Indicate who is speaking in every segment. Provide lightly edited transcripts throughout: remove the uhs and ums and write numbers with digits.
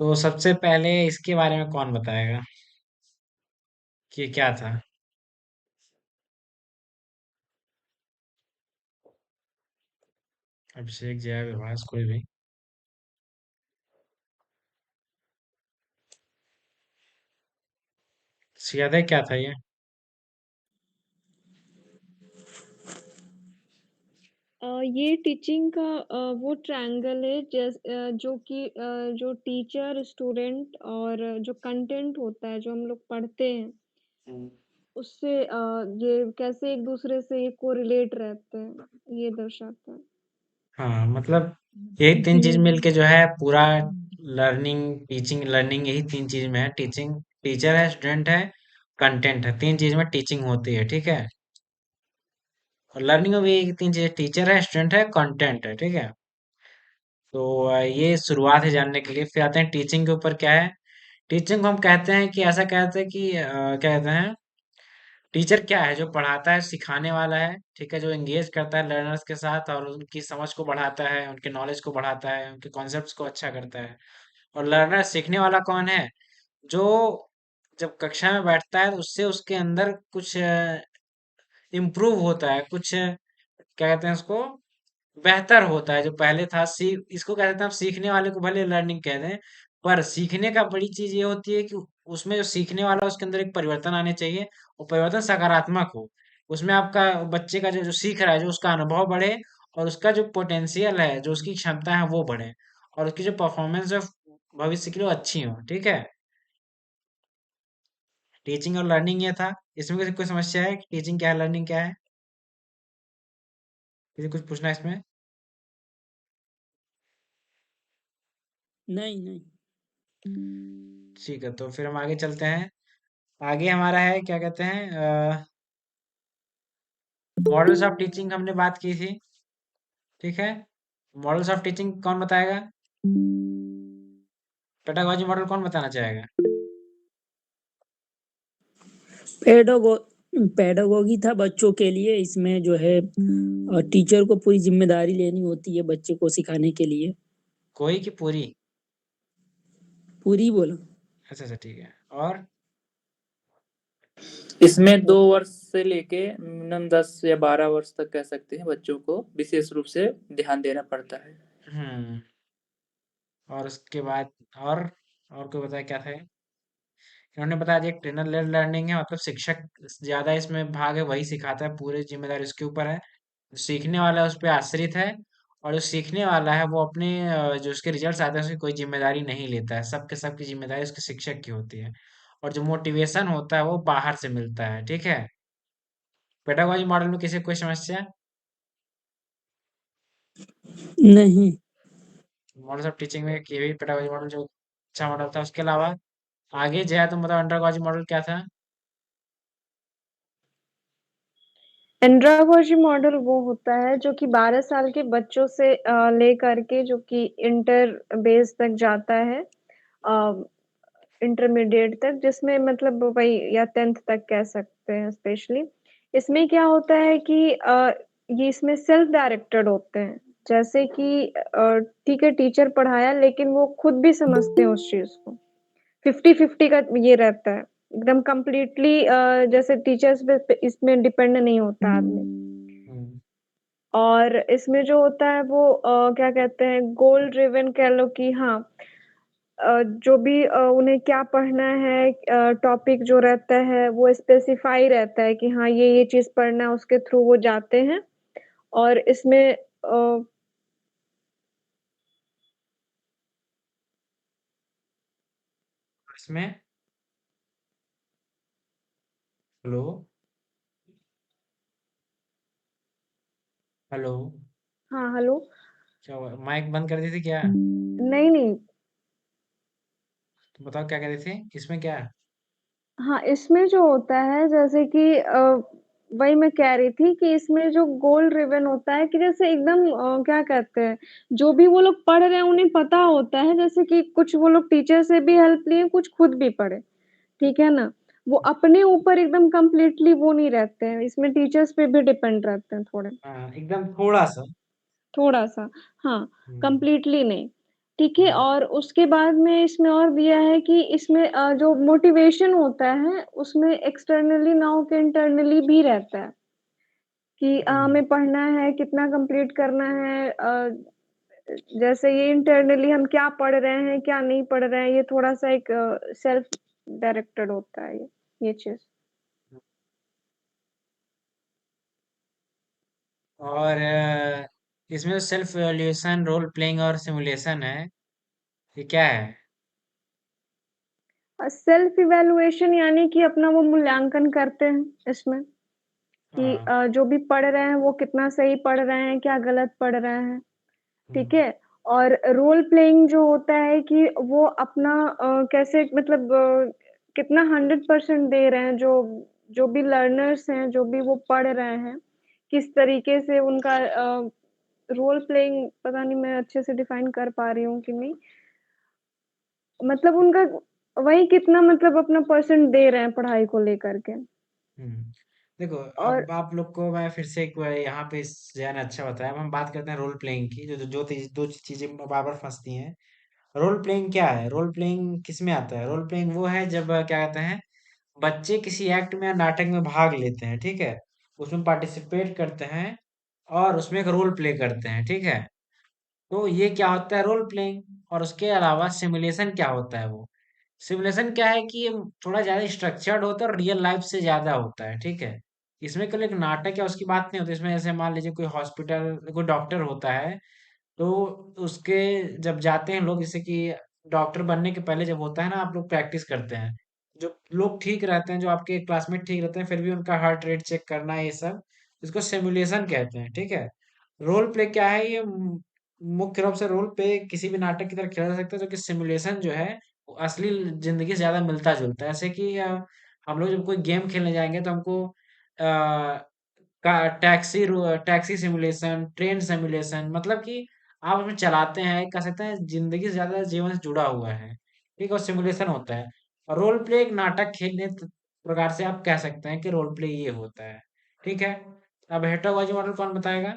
Speaker 1: तो सबसे पहले इसके बारे में कौन बताएगा कि ये क्या था? अभिषेक, जया, विभास, कोई भी। याद है क्या था ये?
Speaker 2: ये टीचिंग का वो ट्रायंगल है जो कि जो टीचर स्टूडेंट और जो कंटेंट होता है जो हम लोग पढ़ते हैं
Speaker 1: हम्म।
Speaker 2: उससे ये कैसे एक दूसरे से ये कोरिलेट रहते हैं ये दर्शाता है।
Speaker 1: हाँ, मतलब यही तीन चीज मिलके जो है पूरा लर्निंग, टीचिंग, लर्निंग, यही तीन चीज में है। टीचिंग, टीचर है, स्टूडेंट है, कंटेंट है, तीन चीज में टीचिंग होती है, ठीक है। और लर्निंग में भी यही तीन चीज, टीचर है, स्टूडेंट है, कंटेंट है, ठीक है। तो ये शुरुआत है जानने के लिए। फिर आते हैं टीचिंग के ऊपर क्या है। टीचिंग को हम कहते हैं कि ऐसा कहते हैं कि क्या कहते हैं, टीचर क्या है? जो पढ़ाता है, सिखाने वाला है, ठीक है, जो एंगेज करता है लर्नर्स के साथ और उनकी समझ को बढ़ाता है, उनके नॉलेज को बढ़ाता है, उनके कॉन्सेप्ट्स को अच्छा करता है। और लर्नर, सीखने वाला कौन है? जो जब कक्षा में बैठता है तो उससे उसके अंदर कुछ इम्प्रूव होता है, कुछ क्या कहते हैं उसको, बेहतर होता है। जो पहले था, इसको कहते हैं, हम सीखने वाले को भले लर्निंग कह दें, पर सीखने का बड़ी चीज ये होती है कि उसमें जो सीखने वाला है, उसके अंदर एक परिवर्तन आने चाहिए। और परिवर्तन सकारात्मक हो। उसमें आपका बच्चे का जो जो सीख रहा है, जो उसका अनुभव बढ़े, और उसका जो पोटेंशियल है, जो उसकी क्षमता है, वो बढ़े, और उसकी जो परफॉर्मेंस है भविष्य के लिए वो अच्छी हो, ठीक है। टीचिंग और लर्निंग ये था। इसमें किसी कोई समस्या है कि टीचिंग क्या है, लर्निंग क्या है? किसी कुछ पूछना है इसमें?
Speaker 3: नहीं नहीं।
Speaker 1: ठीक है, तो फिर हम आगे चलते हैं। आगे हमारा है, क्या कहते हैं, मॉडल्स ऑफ टीचिंग हमने बात की थी, ठीक है। मॉडल्स ऑफ टीचिंग कौन बताएगा? पेडागोजी मॉडल कौन बताना चाहेगा?
Speaker 3: पेडागो पेडागोगी था बच्चों के लिए, इसमें जो है टीचर को पूरी जिम्मेदारी लेनी होती है बच्चे को सिखाने के लिए।
Speaker 1: कोई की पूरी?
Speaker 3: पूरी बोला।
Speaker 1: अच्छा अच्छा, ठीक है। और
Speaker 4: इसमें 2 वर्ष से लेके मिनिमम 10 या 12 वर्ष तक कह सकते हैं बच्चों को विशेष रूप से ध्यान देना पड़ता है।
Speaker 1: हम्म। और उसके बाद, और कोई बताया क्या था ये? इन्होंने बताया जी, एक ट्रेनर लेड लर्निंग है, मतलब शिक्षक ज्यादा इसमें भाग है, वही सिखाता है, पूरी जिम्मेदारी उसके ऊपर है। जो सीखने वाला है उस पर आश्रित है। और जो सीखने वाला है वो अपने जो उसके रिजल्ट्स आते हैं उसकी कोई जिम्मेदारी नहीं लेता है, सबके सबकी जिम्मेदारी उसके शिक्षक की होती है। और जो मोटिवेशन होता है वो बाहर से मिलता है, ठीक है। पेडागोजी मॉडल में किसी को कोई समस्या?
Speaker 3: नहीं।
Speaker 1: मॉडल्स ऑफ टीचिंग में ये भी पेडागोजी मॉडल जो अच्छा मॉडल था। उसके अलावा आगे जो है, तुम बताओ अंडरगोजी मॉडल क्या था?
Speaker 2: एंड्रागोजी मॉडल वो होता है जो कि 12 साल के बच्चों से लेकर के जो कि इंटर बेस तक जाता है, इंटरमीडिएट तक, जिसमें मतलब वही या 10th तक कह सकते हैं स्पेशली। इसमें क्या होता है कि ये इसमें सेल्फ डायरेक्टेड होते हैं। जैसे कि ठीक है टीचर पढ़ाया लेकिन वो खुद भी समझते हैं उस चीज को। 50-50 का ये रहता है, एकदम कंप्लीटली जैसे टीचर्स पे इसमें डिपेंड नहीं होता आदमी।
Speaker 1: हम्म।
Speaker 2: और इसमें जो होता है वो क्या कहते हैं, गोल ड्रिवन कह लो कि हाँ, जो भी उन्हें क्या पढ़ना है, टॉपिक जो रहता है वो स्पेसिफाई रहता है कि हाँ ये चीज पढ़ना है, उसके थ्रू वो जाते हैं। और इसमें
Speaker 1: इसमें, हेलो, हेलो,
Speaker 2: हाँ हेलो।
Speaker 1: क्या हुआ, माइक बंद कर दी थी क्या?
Speaker 2: नहीं नहीं।
Speaker 1: तो बताओ क्या कह रहे थे, इसमें क्या है?
Speaker 2: हाँ इसमें जो होता है जैसे कि वही मैं कह रही थी कि इसमें जो गोल ड्रिवन होता है कि जैसे एकदम क्या कहते हैं, जो भी वो लोग पढ़ रहे हैं उन्हें पता होता है, जैसे कि कुछ वो लोग टीचर से भी हेल्प लिए, कुछ खुद भी पढ़े, ठीक है ना। वो अपने ऊपर एकदम कंप्लीटली वो नहीं रहते हैं, इसमें टीचर्स पे भी डिपेंड रहते हैं थोड़े,
Speaker 1: हाँ, एकदम थोड़ा सा।
Speaker 2: थोड़ा सा। हाँ,
Speaker 1: हम्म।
Speaker 2: कंप्लीटली नहीं। ठीक है? और उसके बाद में इसमें और दिया है कि इसमें जो मोटिवेशन होता है, उसमें एक्सटर्नली ना हो के इंटरनली भी रहता है, कि हमें पढ़ना है, कितना कंप्लीट करना है, जैसे ये इंटरनली हम क्या पढ़ रहे हैं, क्या नहीं पढ़ रहे हैं, ये थोड़ा-सा एक सेल्फ डायरेक्टेड होता है ये चीज़।
Speaker 1: और इसमें जो सेल्फ इवैल्यूएशन, रोल प्लेइंग और सिमुलेशन है, ये क्या है?
Speaker 2: सेल्फ इवैल्यूएशन यानी कि अपना वो मूल्यांकन करते हैं इसमें, कि
Speaker 1: हाँ।
Speaker 2: जो भी पढ़ रहे हैं वो कितना सही पढ़ रहे हैं, क्या गलत पढ़ रहे हैं, ठीक
Speaker 1: हम्म,
Speaker 2: है? और रोल प्लेइंग जो होता है कि वो अपना कैसे मतलब कितना 100% दे रहे हैं, जो भी लर्नर्स हैं, जो भी वो पढ़ रहे हैं, किस तरीके से उनका रोल प्लेइंग पता नहीं मैं अच्छे से डिफाइन कर पा रही हूँ कि नहीं। मतलब उनका वही कितना मतलब अपना परसेंट दे रहे हैं पढ़ाई को लेकर के।
Speaker 1: हम्म। देखो,
Speaker 2: और
Speaker 1: अब आप लोग को मैं फिर से एक बार यहाँ पे जया ने अच्छा बताया। अब हम बात करते हैं रोल प्लेइंग की, दो चीजें बार बार फंसती हैं। रोल प्लेइंग क्या है? रोल प्लेइंग किस में आता है? रोल प्लेइंग वो है जब क्या कहते हैं, बच्चे किसी एक्ट में या नाटक में भाग लेते हैं, ठीक है, उसमें पार्टिसिपेट करते हैं और उसमें एक रोल प्ले करते हैं, ठीक है। तो ये क्या होता है, रोल प्लेइंग। और उसके अलावा सिमुलेशन क्या होता है? वो सिमुलेशन क्या है कि ये थोड़ा ज्यादा स्ट्रक्चर्ड होता है और रियल लाइफ से ज्यादा होता है, ठीक है। इसमें केवल एक नाटक या उसकी बात नहीं होती। इसमें जैसे मान लीजिए कोई हॉस्पिटल, कोई डॉक्टर होता है, तो उसके जब जाते हैं लोग, जैसे कि डॉक्टर बनने के पहले जब होता है ना, आप लोग प्रैक्टिस करते हैं, जो लोग ठीक रहते हैं, जो आपके क्लासमेट ठीक रहते हैं, फिर भी उनका हार्ट रेट चेक करना, ये सब इसको सिमुलेशन कहते हैं, ठीक है। रोल प्ले क्या है? ये मुख्य रूप से रोल प्ले किसी भी नाटक की तरह खेला जा सकता है, जो कि सिमुलेशन जो है वो असली जिंदगी से ज्यादा मिलता जुलता है। जैसे कि हम लोग जब कोई गेम खेलने जाएंगे तो हमको का टैक्सी सिमुलेशन, ट्रेन सिमुलेशन, मतलब कि आप उसमें चलाते हैं, कह सकते हैं जिंदगी से ज्यादा जीवन से जुड़ा हुआ है, ठीक है, और सिमुलेशन होता है। और रोल प्ले एक नाटक खेलने प्रकार से आप कह सकते हैं कि रोल प्ले ये होता है, ठीक है। अब हेटरोलॉजी मॉडल कौन बताएगा,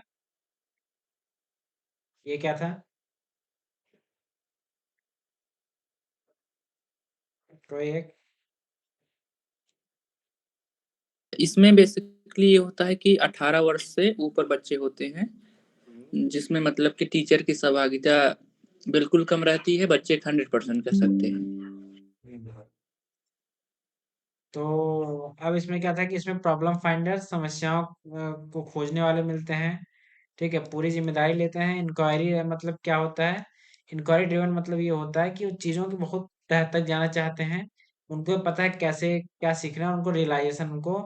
Speaker 1: ये क्या था? कोई एक?
Speaker 4: इसमें बेसिकली ये होता है कि 18 वर्ष से ऊपर बच्चे होते हैं,
Speaker 1: हम्म,
Speaker 4: जिसमें मतलब कि टीचर की सहभागिता बिल्कुल कम रहती है, बच्चे 100% कर सकते हैं।
Speaker 1: हम्म। तो अब इसमें क्या था कि इसमें प्रॉब्लम फाइंडर, समस्याओं को खोजने वाले मिलते हैं, ठीक है, पूरी जिम्मेदारी लेते हैं। इंक्वायरी मतलब क्या होता है? इंक्वायरी ड्रिवन मतलब ये होता है कि वो चीज़ों की बहुत तह तक जाना चाहते हैं, उनको पता है कैसे क्या सीखना है, उनको रियलाइजेशन उनको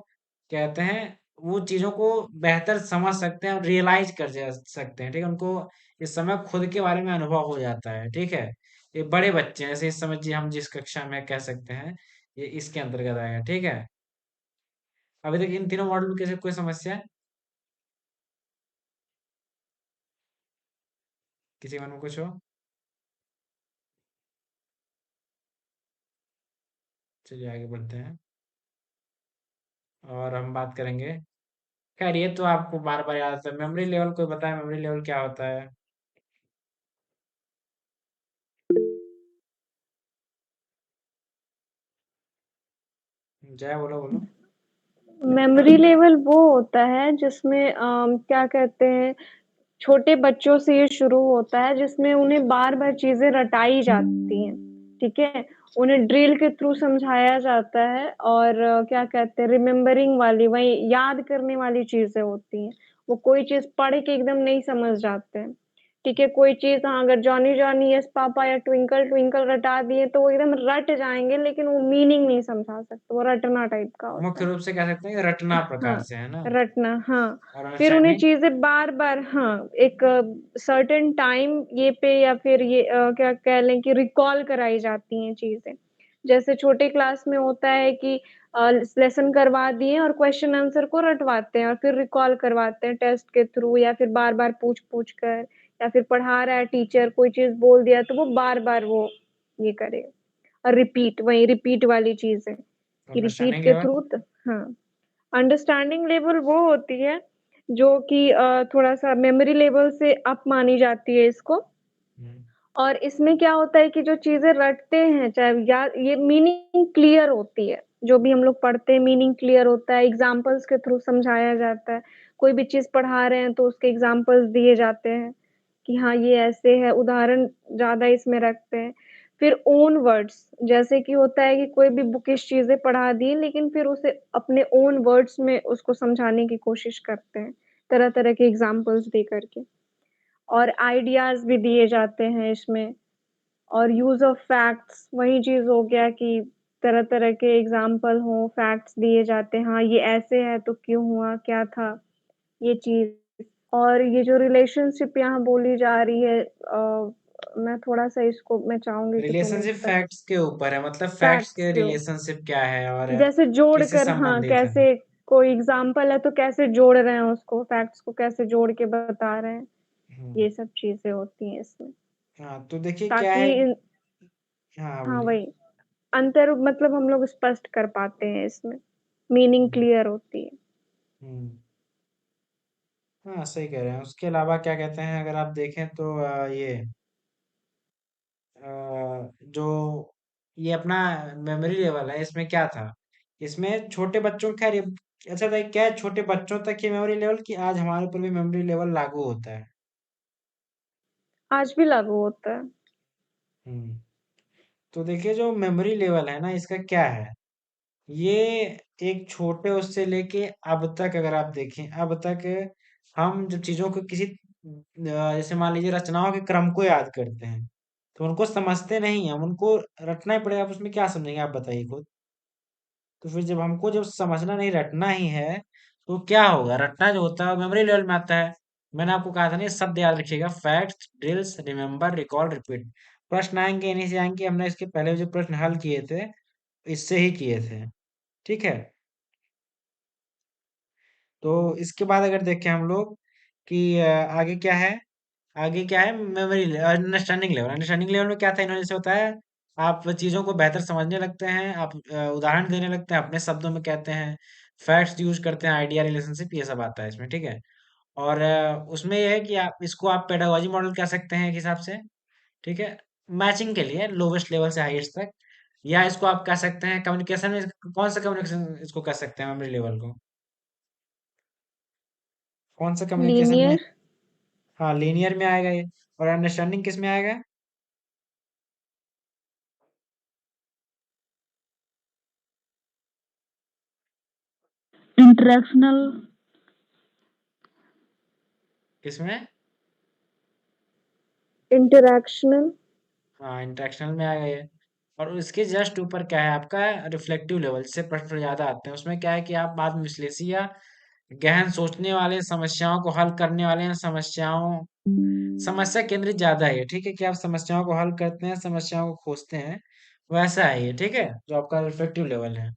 Speaker 1: कहते हैं। वो चीज़ों को बेहतर समझ सकते हैं और रियलाइज कर सकते हैं, ठीक है, उनको इस समय खुद के बारे में अनुभव हो जाता है, ठीक है। ये बड़े बच्चे हैं, ऐसे समझिए हम जिस कक्षा में कह सकते हैं, ये इसके अंतर्गत आएगा, ठीक है। अभी तक इन तीनों मॉडल के से कोई समस्या है? किसी मन में कुछ हो? चलिए आगे बढ़ते हैं और हम बात करेंगे। खैर ये तो आपको बार बार याद आता है। मेमोरी लेवल कोई बताए, मेमोरी लेवल क्या होता है? जय बोलो बोलो।
Speaker 2: मेमोरी लेवल वो होता है जिसमें क्या कहते हैं, छोटे बच्चों से ये शुरू होता है, जिसमें उन्हें बार-बार चीज़ें रटाई जाती हैं, ठीक है? उन्हें ड्रिल के थ्रू समझाया जाता है और क्या कहते हैं रिमेम्बरिंग वाली वही याद करने वाली चीज़ें होती हैं। वो कोई चीज़ पढ़ के एकदम नहीं समझ जाते हैं, ठीक है? कोई चीज़ हाँ, अगर जॉनी जॉनी यस पापा या ट्विंकल ट्विंकल रटा दिए तो वो एकदम रट जाएँगे, लेकिन वो मीनिंग नहीं समझा सकते, वो रटना टाइप का होता
Speaker 1: मुख्य
Speaker 2: है।
Speaker 1: रूप से कह सकते हैं कि रटना प्रकार
Speaker 2: हाँ,
Speaker 1: से, है ना?
Speaker 2: रटना हाँ,
Speaker 1: और
Speaker 2: फिर उन्हें
Speaker 1: अंडरस्टैंडिंग?
Speaker 2: चीज़ें बार-बार हाँ, एक सर्टेन टाइम ये पे या फिर ये क्या कह लें कि रिकॉल कराई जाती हैं चीज़ें। जैसे छोटे क्लास में होता है कि लेसन करवा दिए और क्वेश्चन आंसर को रटवाते हैं और फिर रिकॉल करवाते हैं टेस्ट के थ्रू या फिर बार-बार पूछ-पूछ कर या फिर पढ़ा रहा है टीचर, कोई चीज़ बोल दिया तो वो बार-बार वो ये करे और रिपीट वही रिपीट वाली चीज़ें, कि रिपीट
Speaker 1: अंडरस्टैंडिंग
Speaker 2: के
Speaker 1: लेवल?
Speaker 2: थ्रू हाँ। अंडरस्टैंडिंग लेवल वो होती है जो कि थोड़ा-सा मेमोरी लेवल से अप मानी जाती है इसको। और इसमें क्या होता है कि जो चीज़ें रटते हैं, चाहे या ये मीनिंग क्लियर होती है, जो भी हम लोग पढ़ते हैं मीनिंग क्लियर होता है, एग्ज़ाम्पल्स के थ्रू समझाया जाता है। कोई भी चीज़ पढ़ा रहे हैं तो उसके एग्ज़ाम्पल्स दिए जाते हैं, कि हाँ, ये ऐसे है, उदाहरण ज़्यादा इसमें रखते हैं। फिर ओन वर्ड्स, जैसे कि होता है कि कोई भी बुकिश चीज़ें पढ़ा दी, लेकिन फिर उसे अपने ओन वर्ड्स में उसको समझाने की कोशिश करते हैं, तरह-तरह के एग्ज़ाम्पल्स दे कर के। और आइडियाज़ भी दिए जाते हैं इसमें। और यूज़ ऑफ फैक्ट्स, वही चीज़ हो गया कि तरह-तरह के एग्ज़ाम्पल हों, फैक्ट्स दिए जाते हैं, हाँ, ये ऐसे है तो क्यों हुआ, क्या था, ये चीज़। और ये जो रिलेशनशिप यहाँ बोली जा रही है मैं थोड़ा-सा इसको मैं चाहूँगी कि तुम इस
Speaker 1: रिलेशनशिप
Speaker 2: पर
Speaker 1: फैक्ट्स के ऊपर है, मतलब फैक्ट्स
Speaker 2: फैक्ट्स
Speaker 1: के
Speaker 2: के ऊपर
Speaker 1: रिलेशनशिप क्या है और
Speaker 2: जैसे
Speaker 1: किससे
Speaker 2: जोड़कर हाँ,
Speaker 1: संबंधित है।
Speaker 2: कैसे कोई एग्ज़ाम्पल है तो कैसे जोड़ रहे हैं उसको, फैक्ट्स को कैसे जोड़ के बता रहे हैं,
Speaker 1: हम्म।
Speaker 2: ये सब चीज़ें होती हैं इसमें।
Speaker 1: हाँ, तो देखिए क्या
Speaker 2: ताकि
Speaker 1: है।
Speaker 2: इन
Speaker 1: हाँ,
Speaker 2: हाँ,
Speaker 1: बोलिए।
Speaker 2: वही। अंतर मतलब हम लोग स्पष्ट कर पाते हैं इसमें, मीनिंग
Speaker 1: हम्म।
Speaker 2: क्लियर होती है।
Speaker 1: हम्म। हाँ, सही कह रहे हैं। उसके अलावा क्या कहते हैं, अगर आप देखें तो ये जो ये अपना मेमोरी लेवल है, इसमें क्या था, इसमें छोटे बच्चों खैर ये अच्छा था, क्या है, छोटे बच्चों तक ये मेमोरी लेवल कि आज हमारे ऊपर भी मेमोरी लेवल लागू होता है।
Speaker 2: आज भी लागू होता है।
Speaker 1: हम्म। तो देखिए जो मेमोरी लेवल है ना, इसका क्या है, ये एक छोटे उससे लेके अब तक अगर आप देखें, अब तक हम जब चीजों को किसी जैसे मान लीजिए रचनाओं के क्रम को याद करते हैं, तो उनको समझते नहीं है, उनको रटना ही पड़ेगा। आप उसमें क्या समझेंगे, आप बताइए खुद। तो फिर जब हमको जब समझना नहीं, रटना ही है, तो क्या होगा, रटना जो होता है मेमोरी लेवल में आता है। मैंने आपको कहा था ना, ये शब्द याद रखिएगा, facts, drills, remember, recall, repeat. प्रश्न आएंगे, इन्हीं से आएंगे। हमने इसके पहले जो प्रश्न हल किए थे, इससे ही किए थे। ठीक है। तो इसके बाद अगर देखें हम लोग कि आगे क्या है, आगे क्या है, memory understanding level. Understanding level में क्या था, इन्होंने से होता है, आप चीजों को बेहतर समझने लगते हैं, आप उदाहरण देने लगते हैं, अपने शब्दों में कहते हैं, फैक्ट्स यूज करते हैं, आइडिया, रिलेशनशिप, ये सब आता है इसमें। ठीक है। और उसमें यह है कि आप इसको आप पेडागोजी मॉडल कह सकते हैं एक हिसाब से। ठीक है। मैचिंग के लिए लोवेस्ट लेवल से हाईएस्ट तक, या इसको आप कह सकते हैं कम्युनिकेशन में, कौन सा कम्युनिकेशन इसको कह सकते हैं, मेमोरी लेवल को कौन सा कम्युनिकेशन में।
Speaker 2: लीनियर,
Speaker 1: हाँ, लीनियर में आएगा ये। और अंडरस्टैंडिंग किस में आएगा,
Speaker 3: इंटरेक्शनल,
Speaker 1: किसमें।
Speaker 2: इंटरैक्शनल,
Speaker 1: हाँ, इंटरेक्शनल में आएगा ये। और उसके जस्ट ऊपर क्या है आपका, रिफ्लेक्टिव लेवल, जिससे प्रश्न ज्यादा आते हैं। उसमें क्या है कि आप बाद विश्लेषी या गहन सोचने वाले, समस्याओं को हल करने वाले हैं, समस्या केंद्रित ज्यादा है ये। ठीक है, कि आप समस्याओं को हल करते हैं, समस्याओं को खोजते हैं, वैसा है ये। ठीक है, जो आपका रिफ्लेक्टिव लेवल है।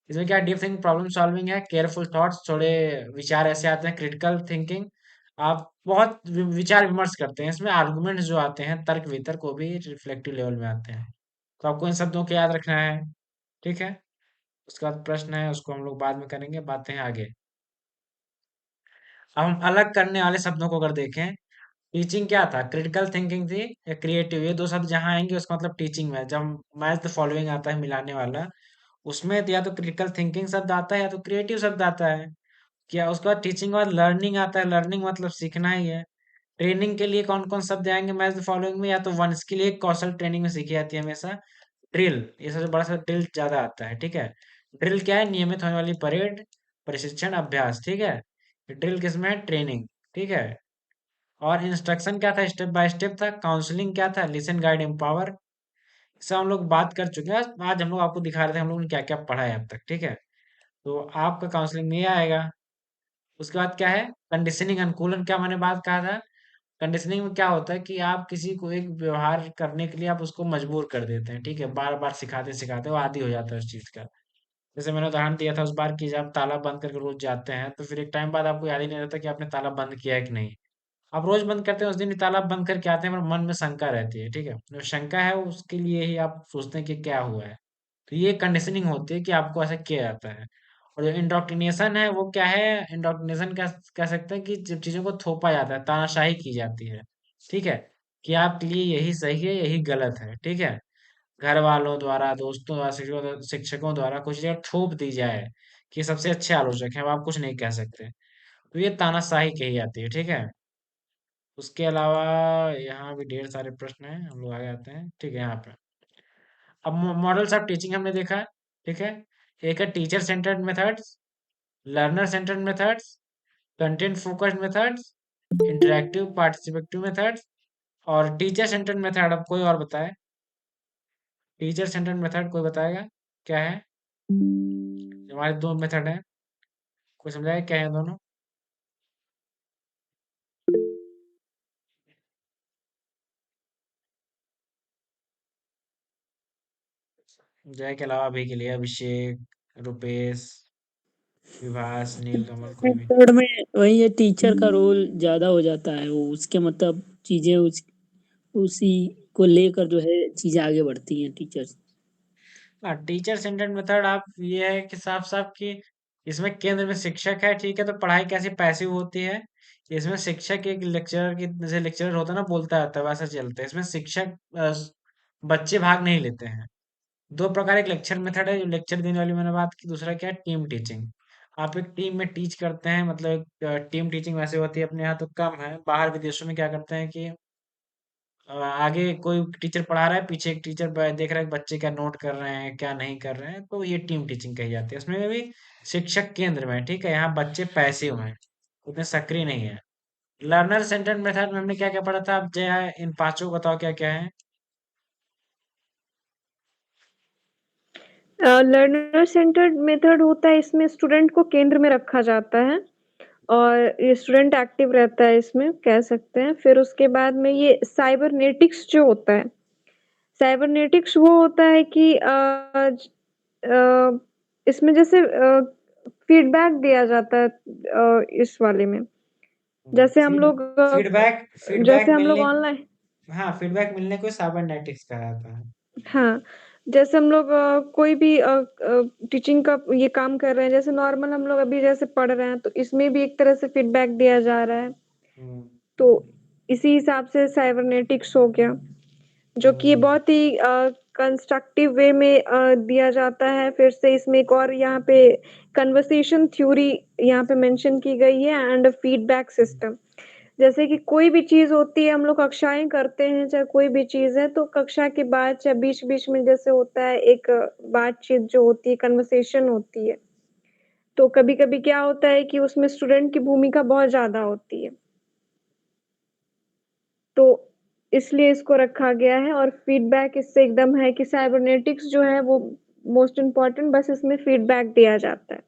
Speaker 1: इसमें क्या डीप थिंकिंग, प्रॉब्लम सॉल्विंग है, केयरफुल थॉट्स, थोड़े विचार ऐसे आते हैं, क्रिटिकल थिंकिंग, आप बहुत विचार विमर्श करते हैं। इसमें आर्गुमेंट्स जो आते हैं, तर्क वितर्क, वो भी रिफ्लेक्टिव लेवल में आते हैं। तो आपको इन शब्दों को याद रखना है। ठीक है। उसके बाद प्रश्न है, उसको हम लोग बाद में करेंगे, बातें हैं आगे। अब हम अलग करने वाले शब्दों को अगर देखें, टीचिंग क्या था, क्रिटिकल थिंकिंग थी या क्रिएटिव, ये दो शब्द जहाँ आएंगे उसका मतलब टीचिंग में। जब मैच द फॉलोइंग आता है, मिलाने वाला, उसमें तो या तो क्रिटिकल थिंकिंग शब्द आता है या तो क्रिएटिव शब्द आता है। क्या उसके बाद टीचिंग के बाद लर्निंग आता है, लर्निंग मतलब सीखना ही है। ट्रेनिंग के लिए कौन कौन शब्द आएंगे मैच द फॉलोइंग में, या तो वन स्किल, एक कौशल ट्रेनिंग में सीखी जाती है हमेशा। ड्रिल, ये सबसे बड़ा सा ड्रिल ज्यादा आता है। ठीक है। ड्रिल क्या है, नियमित होने वाली परेड, प्रशिक्षण, अभ्यास। ठीक है। ड्रिल किसमें है, ट्रेनिंग। ठीक है। और इंस्ट्रक्शन क्या था, स्टेप बाय स्टेप था। काउंसलिंग क्या था, लिसन, गाइड, एम्पावर। इससे हम लोग बात कर चुके हैं, आज हम लोग आपको दिखा रहे थे हम लोगों ने क्या क्या पढ़ा है अब तक। ठीक है। तो आपका काउंसलिंग में ये आएगा। उसके बाद क्या है, कंडीशनिंग, अनुकूलन। क्या मैंने बात कहा था, कंडीशनिंग में क्या होता है कि आप किसी को एक व्यवहार करने के लिए आप उसको मजबूर कर देते हैं। ठीक है, बार बार सिखाते सिखाते वो आदी हो जाता है उस चीज का। जैसे मैंने उदाहरण दिया था उस बार की, जब आप ताला बंद करके रोज जाते हैं, तो फिर एक टाइम बाद आपको याद ही नहीं रहता कि आपने ताला बंद किया है कि नहीं। आप रोज बंद करते हैं, उस दिन ही ताला बंद करके आते हैं, पर मन में शंका रहती है। ठीक है, जो शंका है उसके लिए ही आप सोचते हैं कि क्या हुआ है। तो ये कंडीशनिंग होती है कि आपको ऐसा किया जाता है। और जो इंडोक्ट्रिनेशन है वो क्या है, इंडोक्ट्रिनेशन कह कह सकते हैं कि जब चीजों को थोपा जाता है, तानाशाही की जाती है। ठीक है, कि आपके लिए यही सही है, यही गलत है, ठीक है? घर वालों द्वारा, दोस्तों द्वारा, शिक्षकों द्वारा कुछ चीज़ें थोप दी जाए कि सबसे अच्छे आलोचक हैं, अब आप कुछ नहीं कह सकते। तो ये तानाशाही कही जाती है, ठीक है? उसके अलावा यहाँ भी ढेर सारे प्रश्न हैं, हम लोग आगे आते हैं, ठीक है? यहाँ पे अब मॉडल्स ऑफ टीचिंग हमने देखा, ठीक है? एक है teacher centred methods, learner centred methods, content focused methods, interactive participative methods और टीचर सेंटर्ड मेथड। अब कोई और बताए, टीचर सेंटर्ड मेथड कोई बताएगा क्या है? हमारे दो मेथड हैं, कोई समझाएगा क्या है दोनों? जय के अलावा अभी के लिए अभिषेक, रुपेश, विभास, नीलकमल, कोई भी।
Speaker 3: मेथड में वही है, टीचर का रोल ज्यादा हो जाता है, वो उसके मतलब चीजें उसी को लेकर जो है चीजें आगे बढ़ती हैं टीचर्स।
Speaker 1: हाँ, टीचर सेंटर्ड मेथड आप ये है कि साफ साफ कि इसमें केंद्र में शिक्षक है, ठीक है? तो पढ़ाई कैसी पैसिव होती है, इसमें शिक्षक एक लेक्चरर की, जैसे लेक्चरर होता है ना, बोलता रहता है, वैसा चलता है। इसमें शिक्षक बच्चे भाग नहीं लेते हैं। दो प्रकार, एक लेक्चर मेथड है जो लेक्चर देने वाली मैंने बात की, दूसरा क्या है, टीम टीचिंग। आप एक टीम में टीच करते हैं, मतलब टीम टीचिंग वैसे होती है, अपने यहाँ तो कम है, बाहर विदेशों में क्या करते हैं कि आगे कोई टीचर पढ़ा रहा है, पीछे एक टीचर देख रहा है कि बच्चे क्या नोट कर रहे हैं, क्या नहीं कर रहे हैं, तो ये टीम टीचिंग कही जाती है। उसमें भी शिक्षक केंद्र में है, ठीक है? यहाँ बच्चे पैसिव हैं, उतने सक्रिय नहीं है। लर्नर सेंटर्ड मेथड में हमने क्या क्या पढ़ा था? अब जो है इन पांचों को बताओ क्या क्या है।
Speaker 2: लर्नर सेंटर्ड मेथड होता है, इसमें स्टूडेंट को केंद्र में रखा जाता है और ये स्टूडेंट एक्टिव रहता है, इसमें कह सकते हैं। फिर उसके बाद में ये साइबरनेटिक्स जो होता है, साइबरनेटिक्स वो होता है कि इसमें जैसे फीडबैक दिया जाता है इस वाले में। जैसे हम लोग
Speaker 1: फीडबैक फीडबैक
Speaker 2: जैसे हम लोग
Speaker 1: मिलने
Speaker 2: ऑनलाइन,
Speaker 1: हाँ, फीडबैक मिलने को साइबरनेटिक्स कहा जाता है।
Speaker 2: हाँ, जैसे हम लोग कोई भी टीचिंग का ये काम कर रहे हैं, जैसे नॉर्मल हम लोग अभी जैसे पढ़ रहे हैं, तो इसमें भी एक तरह से फीडबैक दिया जा रहा है।
Speaker 1: हम्म,
Speaker 2: तो इसी हिसाब से साइबरनेटिक्स हो गया, जो कि ये
Speaker 1: हम्म,
Speaker 2: बहुत ही कंस्ट्रक्टिव वे में दिया जाता है। फिर से इसमें एक और यहाँ पे कन्वर्सेशन थ्योरी यहाँ पे मेंशन की गई है एंड फीडबैक सिस्टम। जैसे कि कोई भी चीज़ होती है, हम लोग कक्षाएँ करते हैं, चाहे कोई भी चीज़ है, तो कक्षा के बाद चाहे बीच-बीच में जैसे होता है एक बातचीत जो होती है, कन्वर्सेशन होती है। तो कभी-कभी क्या होता है कि उसमें स्टूडेंट की भूमिका बहुत ज़्यादा होती है। तो इसलिए इसको रखा गया है और फीडबैक इससे एकदम है कि साइबरनेटिक्स जो है वो मोस्ट इम्पोर्टेंट, बस इसमें फीडबैक दिया जाता है।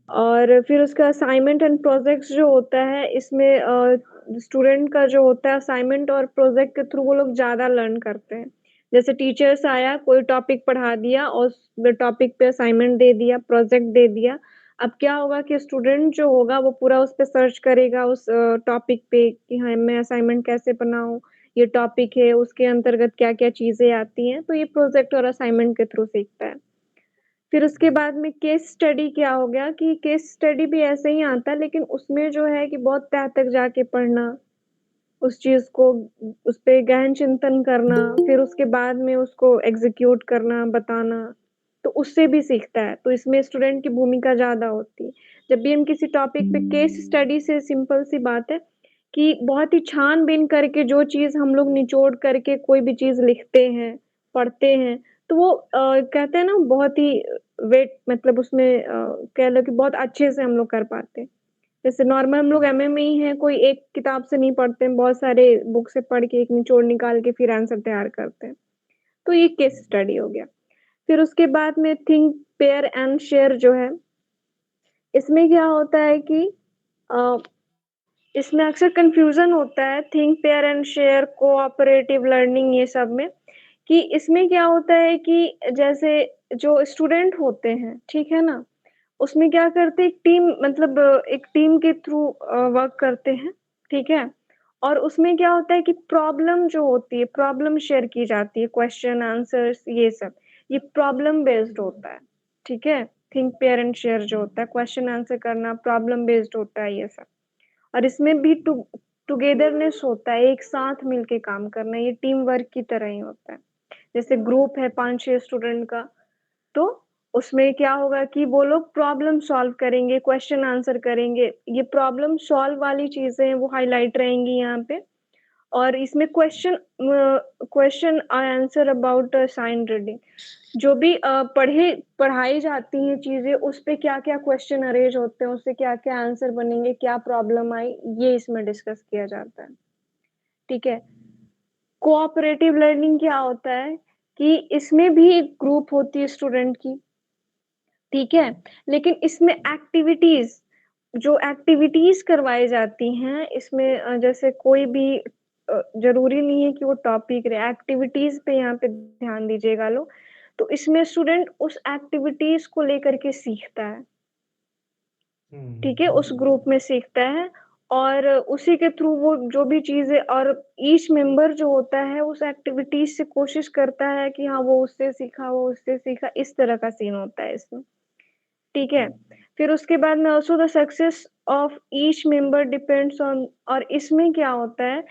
Speaker 2: और फिर उसका असाइनमेंट एंड प्रोजेक्ट्स जो होता है, इसमें स्टूडेंट का जो होता है असाइनमेंट और प्रोजेक्ट के थ्रू वो लोग ज़्यादा लर्न करते हैं। जैसे टीचर्स आया, कोई टॉपिक पढ़ा दिया और उस टॉपिक पे असाइनमेंट दे दिया, प्रोजेक्ट दे दिया। अब क्या होगा कि स्टूडेंट जो होगा वो पूरा उस पे सर्च करेगा उस टॉपिक पे कि हाँ, मैं असाइनमेंट कैसे बनाऊँ, ये टॉपिक है, उसके अंतर्गत क्या-क्या चीज़ें आती हैं, तो ये प्रोजेक्ट और असाइनमेंट के थ्रू सीखता है। फिर उसके बाद में केस स्टडी क्या हो गया कि केस स्टडी भी ऐसे ही आता है, लेकिन उसमें जो है कि बहुत तह तक जाके पढ़ना, उस चीज़ को उस पे गहन चिंतन करना, फिर उसके बाद में उसको एग्ज़ीक्यूट करना, बताना, तो उससे भी सीखता है। तो इसमें स्टूडेंट की भूमिका ज़्यादा होती है। जब भी हम किसी टॉपिक पे केस स्टडी से सिंपल सी बात है कि बहुत ही छान-बीन करके जो चीज़ हम लोग निचोड़ करके कोई भी चीज़ लिखते हैं, पढ़ते हैं, तो वो कहते हैं ना बहुत ही वेट मतलब उसमें कह लो कि बहुत अच्छे से हम लोग कर पाते हैं। जैसे नॉर्मल हम लोग एमए में ही हैं, कोई एक किताब से नहीं पढ़ते हैं, बहुत सारे बुक से पढ़ के एक निचोड़ निकाल के फिर आंसर तैयार करते हैं। तो ये केस स्टडी हो गया। फिर उसके बाद में थिंक, पेयर एंड शेयर जो है, इसमें क्या होता है कि अ, इसमें अक्सर कन्फ्यूज़न होता है think, pair and share, cooperative learning ये सब में, कि इसमें क्या होता है कि जैसे जो स्टूडेंट होते हैं, ठीक है ना? उसमें क्या करते हैं एक टीम मतलब एक टीम के थ्रू वर्क करते हैं, ठीक है? और उसमें क्या होता है कि प्रॉब्लम जो होती है, प्रॉब्लम शेयर की जाती है, क्वेश्चन आंसर्स ये सब, ये प्रॉब्लम बेस्ड होता है, ठीक है? थिंक, पेयर एंड शेयर जो होता है, क्वेश्चन आंसर करना प्रॉब्लम बेस्ड होता है ये सब। और इसमें भी टुगेदरनेस होता है, एक साथ मिलके काम करना, ये टीम वर्क की तरह ही होता है। जैसे ग्रुप है 5-6 स्टूडेंट का, तो उसमें क्या होगा कि वो लोग प्रॉब्लम सॉल्व करेंगे, क्वेश्चन आंसर करेंगे। ये प्रॉब्लम सॉल्व वाली चीज़ें हैं, वो हाइलाइट रहेंगी यहाँ पे। और इसमें question answer about signed reading, जो भी पढ़ाई जाती हैं चीज़ें, उस पे क्या-क्या क्वेश्चन अरेंज होते हैं, उससे क्या-क्या आंसर बनेंगे, क्या प्रॉब्लम आई, ये इसमें डिस्कस किया जाता है। ठीक है? कोऑपरेटिव लर्निंग क्या होता है कि इसमें भी एक ग्रुप होती है स्टूडेंट की, ठीक है? लेकिन इसमें जो एक्टिविटीज़ करवाई जाती हैं, इसमें जैसे कोई भी ज़रूरी नहीं है कि वो टॉपिक रहे, एक्टिविटीज़ पे यहाँ पे ध्यान दीजिएगा लोग। तो इसमें स्टूडेंट उस एक्टिविटीज़ को लेकर के सीखता है, ठीक है? उस ग्रुप में सीखता है और उसी के थ्रू वो जो भी चीज़ें, और ईच मेंबर जो होता है उस एक्टिविटीज़ से कोशिश करता है कि हाँ, वो उससे सीखा, इस तरह का सीन होता है इसमें। ठीक है? फिर उसके बाद में also the success of each member depends on, और इसमें क्या होता है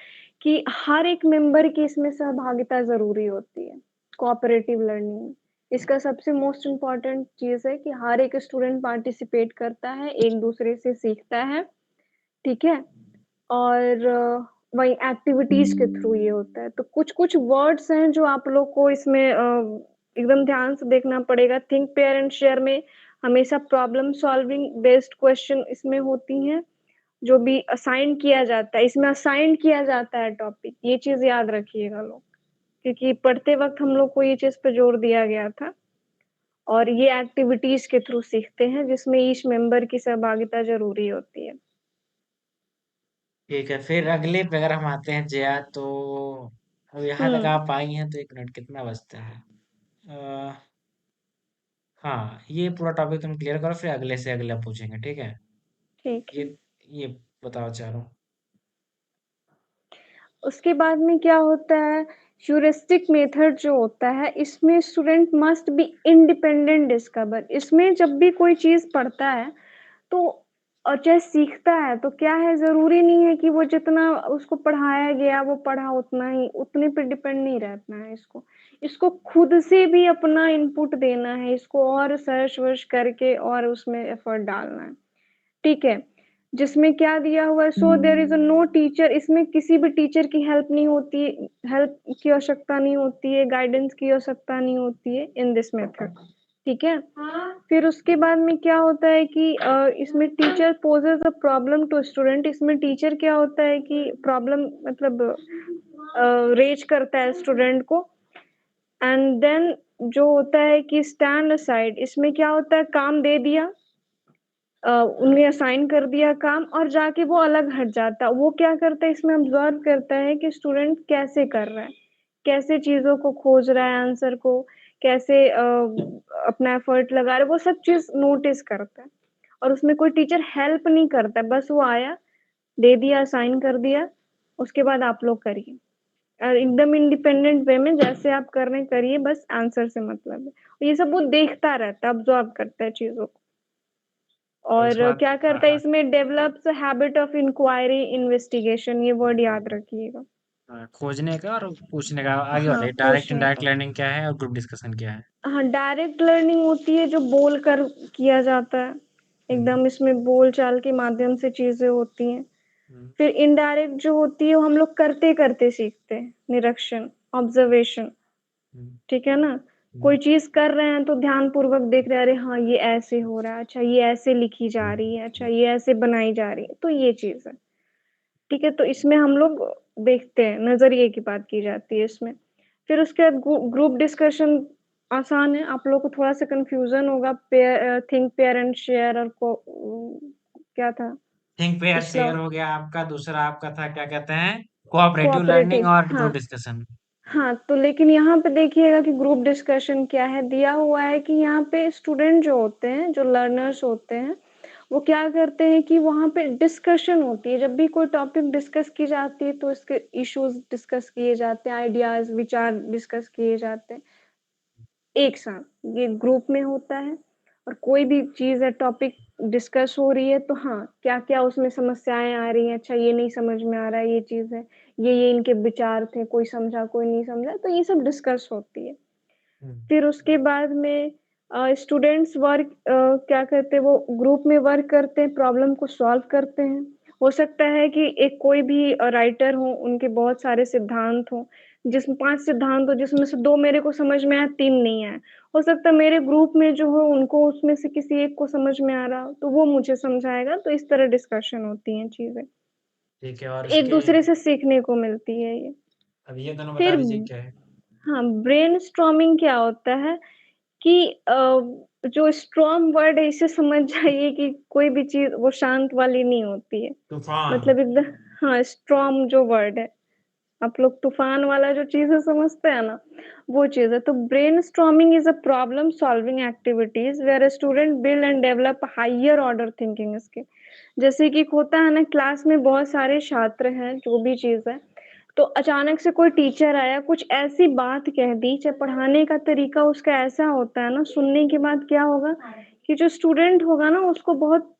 Speaker 2: कि हर एक मेंबर की इसमें सहभागिता ज़रूरी होती है, कोऑपरेटिव लर्निंग में। इसका सबसे मोस्ट इम्पोर्टेंट चीज़ है कि हर एक स्टूडेंट पार्टिसिपेट करता है, एक-दूसरे से सीखता है, ठीक है? और वही एक्टिविटीज़ के थ्रू ये होता है। तो कुछ-कुछ वर्ड्स हैं जो आप लोग को इसमें एकदम ध्यान से देखना पड़ेगा। थिंक, पेयर एंड शेयर में हमेशा प्रॉब्लम सॉल्विंग बेस्ड क्वेश्चन इसमें होती हैं, जो भी असाइन किया जाता है, इसमें असाइन किया जाता है टॉपिक, ये चीज़ याद रखिएगा लोग, क्योंकि पढ़ते वक़्त हम लोग को ये चीज़ पे जोर दिया गया था। और ये एक्टिविटीज़ के थ्रू सीखते हैं, जिसमें ईच मेंबर की सहभागिता ज़रूरी होती है।
Speaker 1: ठीक है, फिर अगले पे अगर हम आते हैं जया, तो अब यहाँ तक
Speaker 2: हुँ,
Speaker 1: आप आई हैं तो 1 मिनट कितना बचता है? अ, हाँ, ये पूरा टॉपिक तुम क्लियर करो, फिर अगले से अगला पूछेंगे, ठीक है?
Speaker 2: ठीक
Speaker 1: ये
Speaker 2: है।
Speaker 1: ये बताओ चारों।
Speaker 2: उसके बाद में क्या होता है, ह्यूरिस्टिक मेथड जो होता है, इसमें student must be independent discover. इसमें जब भी कोई चीज़ पढ़ता है, तो और चाहे सीखता है, तो क्या है, ज़रूरी नहीं है कि वो जितना उसको पढ़ाया गया, वो पढ़ा उतना ही, उतने पे डिपेंड नहीं रहना है इसको। इसको खुद से भी अपना इनपुट देना है, इसको और सर्च-वर्च करके और उसमें एफर्ट डालना है। ठीक है? जिसमें क्या दिया हुआ है, so there is a no teacher, इसमें किसी भी टीचर की हेल्प की आवश्यकता नहीं होती है, गाइडेंस की आवश्यकता नहीं होती है इन दिस मेथड, ठीक है? फिर उसके बाद में क्या होता है कि इसमें teacher poses a problem to student, इसमें टीचर क्या होता है कि प्रॉब्लम मतलब रेज़ करता है स्टूडेंट को, एंड देन जो होता है कि स्टैंड असाइड, इसमें क्या होता है, काम दे दिया, उन्हें असाइन कर दिया काम, और जाके वो अलग हट जाता है। वो क्या करता है, इसमें ऑब्ज़र्व करता है कि स्टूडेंट कैसे कर रहा है, कैसे चीज़ों को खोज रहा है आंसर को, कैसे अपना एफर्ट लगा रहा है, वो सब चीज़ नोटिस करता है। और उसमें कोई टीचर हेल्प नहीं करता है, बस वो आया, दे दिया, असाइन कर दिया, उसके बाद आप लोग करिए। एकदम इंडिपेंडेंट वे में जैसे आप कर रहे हैं करिए, बस आंसर से मतलब है। ये सब वो देखता रहता है, ऑब्ज़र्व करता है चीज़ों को।
Speaker 1: और उसके
Speaker 2: और
Speaker 1: बाद
Speaker 2: क्या करता है, इसमें develops habit of inquiry investigation, ये वर्ड याद रखिएगा।
Speaker 1: खोजने का और पूछने का। आगे
Speaker 2: हाँ,
Speaker 1: बताइए, डायरेक्ट
Speaker 2: पूछने
Speaker 1: इनडायरेक्ट
Speaker 2: का।
Speaker 1: लर्निंग क्या है और ग्रुप डिस्कशन क्या है?
Speaker 2: हाँ, डायरेक्ट लर्निंग होती है जो बोलकर किया जाता है।
Speaker 1: हम्म,
Speaker 2: एकदम इसमें बोल-चाल के माध्यम से चीज़ें होती हैं।
Speaker 1: हम्म,
Speaker 2: फिर इनडायरेक्ट जो होती है वो हम लोग करते-करते सीखते हैं, निरीक्षण, ऑब्जर्वेशन,
Speaker 1: हम्म,
Speaker 2: ठीक है ना?
Speaker 1: हम्म,
Speaker 2: कोई चीज़ कर रहे हैं तो ध्यानपूर्वक देख रहे हैं, अरे हाँ, ये ऐसे हो रहा है, अच्छा ये ऐसे लिखी जा रही है, अच्छा ये ऐसे बनाई जा रही है, तो ये चीज़ है। ठीक है? तो इसमें हम लोग देखते हैं, नज़रिए की बात की जाती है इसमें। फिर उसके बाद ग्रुप डिस्कशन आसान है, आप लोगों को थोड़ा-सा कन्फ्यूज़न होगा, थिंक, पेयर एंड शेयर और क्या था
Speaker 1: थिंक पेयर
Speaker 2: पिछला?
Speaker 1: शेयर हो गया आपका, दूसरा आपका था क्या कहते हैं, कोऑपरेटिव लर्निंग
Speaker 2: कोऑपरेटिव,
Speaker 1: और
Speaker 2: हाँ।
Speaker 1: Group discussion.
Speaker 2: हाँ, तो लेकिन यहाँ पे देखिएगा कि ग्रुप डिस्कशन क्या है, दिया हुआ है कि यहाँ पे स्टूडेंट जो होते हैं, जो लर्नर्स होते हैं, वो क्या करते हैं कि वहाँ पे डिस्कशन होती है। जब भी कोई टॉपिक डिस्कस की जाती है, तो इसके इश्यूज़ डिस्कस किए जाते हैं, आइडियाज़, विचार डिस्कस किए जाते हैं, एक साथ। ये ग्रुप में होता है और कोई भी चीज़ है, टॉपिक डिस्कस हो रही है तो हाँ, क्या-क्या उसमें समस्याएँ आ रही हैं, अच्छा ये नहीं समझ में आ रहा है, ये चीज़ है, ये इनके विचार थे, कोई समझा, कोई नहीं समझा, तो ये सब डिस्कस होती है।
Speaker 1: हम्म,
Speaker 2: फिर उसके बाद में स्टूडेंट्स वर्क क्या कहते हैं वो ग्रुप में वर्क करते हैं, प्रॉब्लम को सॉल्व करते हैं। हो सकता है कि एक कोई भी राइटर हो, उनके बहुत सारे सिद्धांत हों, जिसमें 5 सिद्धांत हो, जिसमें से 2 मेरे को समझ में आए, 3 नहीं आए। हो सकता है मेरे ग्रुप में जो हो, उनको उसमें से किसी एक को समझ में आ रहा हो, तो वो मुझे समझाएगा, तो इस तरह डिस्कशन होती हैं चीज़ें।
Speaker 1: ठीक है। और इसके
Speaker 2: एक-दूसरे से सीखने को मिलती है ये।
Speaker 1: अब ये दोनों बता
Speaker 2: फिर
Speaker 1: दीजिए क्या है।
Speaker 2: हाँ, ब्रेनस्टॉर्मिंग क्या होता है कि जो स्ट्रॉन्ग वर्ड है इसे समझ जाइए कि कोई भी चीज़ वो शांत वाली नहीं होती है।
Speaker 1: तूफान।
Speaker 2: मतलब एकदम हाँ, स्टॉर्म जो वर्ड है, आप लोग तूफ़ान वाला जो चीज़ है समझते हैं ना, वो चीज़ है। तो brainstorming is a problem solving activities where a student build and develop higher order thinking skill. जैसे कि एक होता है ना क्लास में बहुत सारे छात्र हैं, जो भी चीज़ है, तो अचानक से कोई टीचर आया, कुछ ऐसी बात कह दी, चाहे पढ़ाने का तरीका उसका ऐसा होता है ना, सुनने के बाद क्या होगा कि जो स्टूडेंट होगा ना, उसको बहुत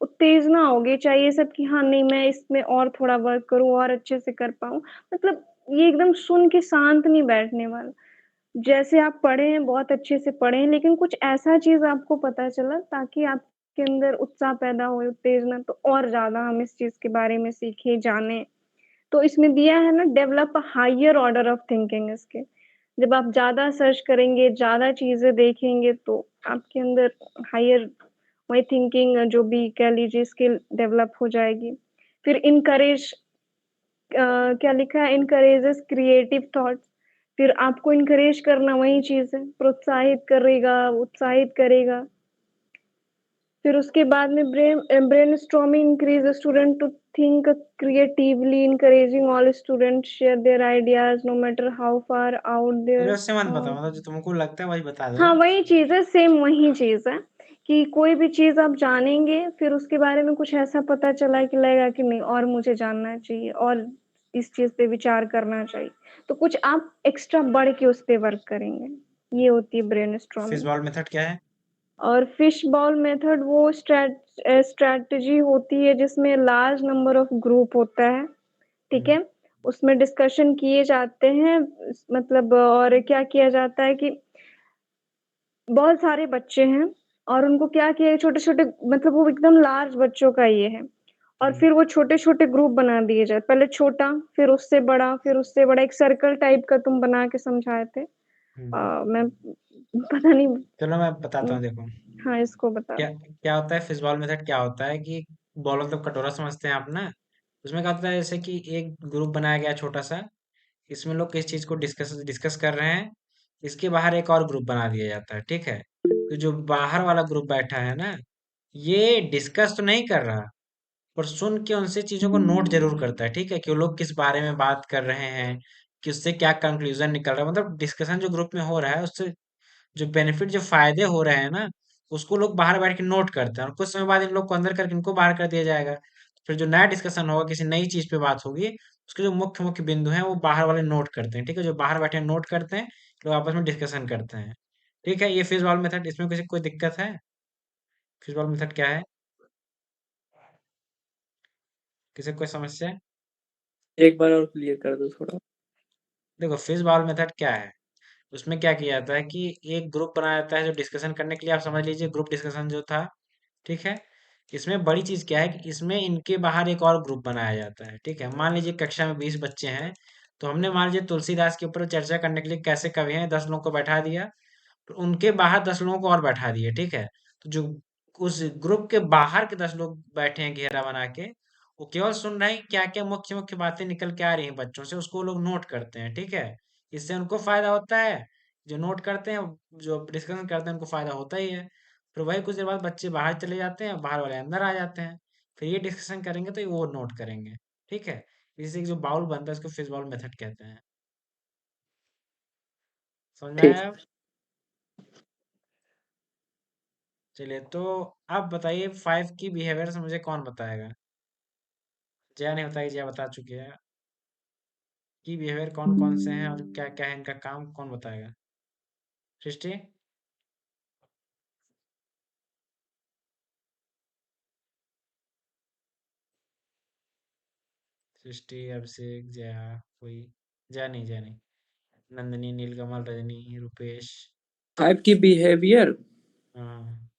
Speaker 2: उत्तेजना होगी, चाहिए सब कि हाँ, नहीं मैं इसमें और थोड़ा वर्क करूँ और अच्छे से कर पाऊँ। मतलब ये एकदम सुन के शांत नहीं बैठने वाला। जैसे आप पढ़े हैं, बहुत अच्छे से पढ़े हैं, लेकिन कुछ ऐसा चीज़ आपको पता चला ताकि आपके अंदर उत्साह पैदा हो, उत्तेजना, तो और ज़्यादा हम इस चीज़ के बारे में सीखें, जानें। तो इसमें दिया है ना develop a higher order of thinking इसके। जब आप ज़्यादा सर्च करेंगे, ज़्यादा चीज़ें देखेंगे तो आपके अंदर हायर वही थिंकिंग जो भी कह लीजिए स्किल डेवलप हो जाएगी। फिर इनकरेज क्या लिखा है इनकरेजेस क्रिएटिव थॉट्स। फिर आपको इनकरेज करना वही चीज़ है, प्रोत्साहित करेगा, उत्साहित करेगा। फिर उसके बाद में brainstorming increase student to think creatively, encouraging all students share their ideas no matter how far out
Speaker 1: चलो
Speaker 2: their
Speaker 1: उससे मत बताओ, मतलब जो तुमको लगता है वही बता दो।
Speaker 2: हाँ, वही चीज़ है, सेम वही चीज़ है कि कोई भी चीज़ आप जानेंगे, फिर उसके बारे में कुछ ऐसा पता चला कि लगेगा कि नहीं और मुझे जानना चाहिए और इस चीज़ पे विचार करना चाहिए। तो कुछ आप एक्स्ट्रा बढ़ के उस पे वर्क करेंगे। ये होती है
Speaker 1: फिश
Speaker 2: ब्रेनस्टॉर्मिंग।
Speaker 1: बॉल मेथड क्या है?
Speaker 2: और फिश बॉल मेथड वो स्ट्रैटेजी होती है जिसमें लार्ज नंबर ऑफ ग्रुप होता है, ठीक
Speaker 1: हम्म,
Speaker 2: है? उसमें डिस्कशन किए जाते हैं मतलब और क्या किया जाता है कि बहुत सारे बच्चे हैं और उनको क्या किया है छोटे-छोटे मतलब वो एकदम लार्ज बच्चों का ये है और
Speaker 1: हम्म,
Speaker 2: फिर वो छोटे-छोटे ग्रुप बना दिए जाए। पहले छोटा, फिर उससे बड़ा, फिर उससे बड़ा एक सर्कल टाइप का तुम बना के समझाए थे।
Speaker 1: हम्म।
Speaker 2: मैं पता नहीं
Speaker 1: चलो मैं बताता
Speaker 2: उम,
Speaker 1: हूँ, देखो।
Speaker 2: हाँ, इसको बता
Speaker 1: क्या
Speaker 2: दो।
Speaker 1: क्या होता है फिश बॉल मेथड, क्या होता है कि बॉल मतलब कटोरा समझते हैं आप ना। उसमें क्या होता है, जैसे कि एक ग्रुप बनाया गया छोटा सा, इसमें लोग किस चीज को डिस्कस डिस्कस कर रहे हैं। इसके बाहर एक और ग्रुप बना दिया जाता है, ठीक है। तो जो बाहर वाला ग्रुप बैठा है ना, ये डिस्कस तो नहीं कर रहा, पर सुन के उनसे चीजों को नोट जरूर करता है, ठीक है, कि वो लोग किस बारे में बात कर रहे हैं, कि उससे क्या कंक्लूजन निकल रहा है। मतलब डिस्कशन जो ग्रुप में हो रहा है उससे जो बेनिफिट, जो फायदे हो रहे हैं ना, उसको लोग बाहर बैठ के नोट करते हैं, और कुछ समय बाद इन लोग को अंदर करके इनको बाहर कर दिया जाएगा। फिर जो नया डिस्कशन होगा, किसी नई चीज पे बात होगी, उसके जो मुख्य मुख्य बिंदु हैं वो बाहर वाले नोट करते हैं, ठीक है। जो बाहर बैठे नोट करते हैं, लोग आपस में डिस्कशन करते हैं, ठीक है। ये फिश बॉल मेथड, इसमें किसी कोई दिक्कत है? फिश बॉल मेथड क्या है, किसी को कोई समस्या है?
Speaker 4: एक बार और क्लियर कर दो थोड़ा।
Speaker 1: देखो फिश बॉल मेथड क्या है, उसमें क्या किया जाता है कि एक ग्रुप बनाया जाता है जो डिस्कशन करने के लिए, आप समझ लीजिए ग्रुप डिस्कशन जो था, ठीक है। इसमें बड़ी चीज क्या है कि इसमें इनके बाहर एक और ग्रुप बनाया जाता है, ठीक है। मान लीजिए कक्षा में 20 बच्चे हैं, तो हमने मान लीजिए तुलसीदास के ऊपर चर्चा करने के लिए कैसे कवि हैं 10 लोगों को बैठा दिया, तो उनके बाहर 10 लोगों को और बैठा दिए, ठीक है। तो जो उस ग्रुप के बाहर के 10 लोग बैठे हैं घेरा बना के, वो केवल सुन रहे हैं क्या क्या मुख्य मुख्य बातें निकल के आ रही हैं बच्चों से, उसको वो लोग नोट करते हैं, ठीक है। इससे उनको फायदा होता है, जो नोट करते हैं, जो डिस्कशन करते हैं, उनको फायदा होता ही है। फिर वही कुछ देर बाद बच्चे बाहर चले जाते हैं, बाहर वाले अंदर आ जाते हैं, फिर ये डिस्कशन करेंगे तो ये वो नोट करेंगे, ठीक है। इससे जो बाउल बनता है उसको फिश बाउल मेथड कहते हैं। समझ में
Speaker 4: ठीक।
Speaker 1: आया? चलिए, तो आप बताइए 5 की बिहेवियर से मुझे कौन बताएगा? जया नहीं बताई, जया बता चुकी है। की बिहेवियर कौन कौन से हैं और क्या क्या है इनका काम, कौन बताएगा? सृष्टि। सृष्टि, अभिषेक, जया, कोई? जया नहीं। नंदिनी, नीलकमल, रजनी, रुपेश।
Speaker 4: 5 की बिहेवियर
Speaker 1: हाँ।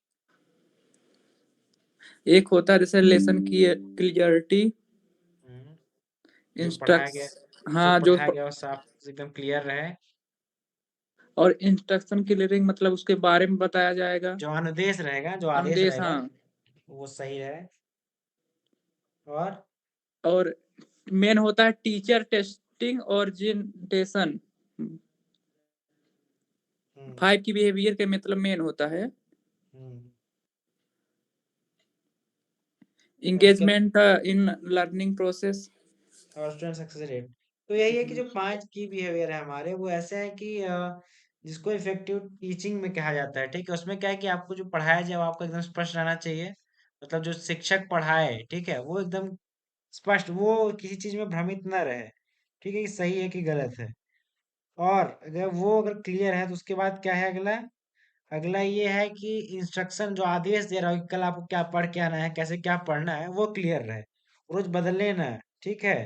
Speaker 4: एक होता है जैसे लेसन की क्लियरिटी,
Speaker 1: हम्म,
Speaker 4: इंस्ट्रक्स
Speaker 1: जो
Speaker 4: हाँ
Speaker 1: पढ़ाया गया वो साफ एकदम क्लियर रहे।
Speaker 4: और इंस्ट्रक्शन क्लियरिंग मतलब उसके बारे में बताया जाएगा।
Speaker 1: जो अनुदेश रहेगा, जो आदेश
Speaker 4: अनुदेश
Speaker 1: रहेगा,
Speaker 4: हाँ।
Speaker 1: वो सही है। और
Speaker 4: और मेन होता है टीचर टेस्टिंग ओरिएंटेशन।
Speaker 1: हम्म
Speaker 4: 5 की बिहेवियर के मतलब मेन होता है
Speaker 1: हम्म उसके
Speaker 4: इंगेजमेंट इन लर्निंग प्रोसेस।
Speaker 1: और स्टूडेंट सक्सेस रेट। तो यही है कि जो 5 की बिहेवियर है हमारे, वो ऐसे हैं कि जिसको इफेक्टिव टीचिंग में कहा जाता है। ठीक है, उसमें क्या है कि आपको जो पढ़ाया जाए वो आपको एकदम स्पष्ट रहना चाहिए। मतलब जो शिक्षक पढ़ाए, ठीक है, वो एकदम स्पष्ट, वो किसी चीज में भ्रमित न रहे। ठीक है, कि सही है कि गलत है। और अगर क्लियर है तो उसके बाद क्या है अगला? अगला ये है कि इंस्ट्रक्शन, जो आदेश दे रहा हो कि कल आपको क्या पढ़ के आना है, कैसे क्या पढ़ना है, वो क्लियर रहे। रोज बदले ना। ठीक है।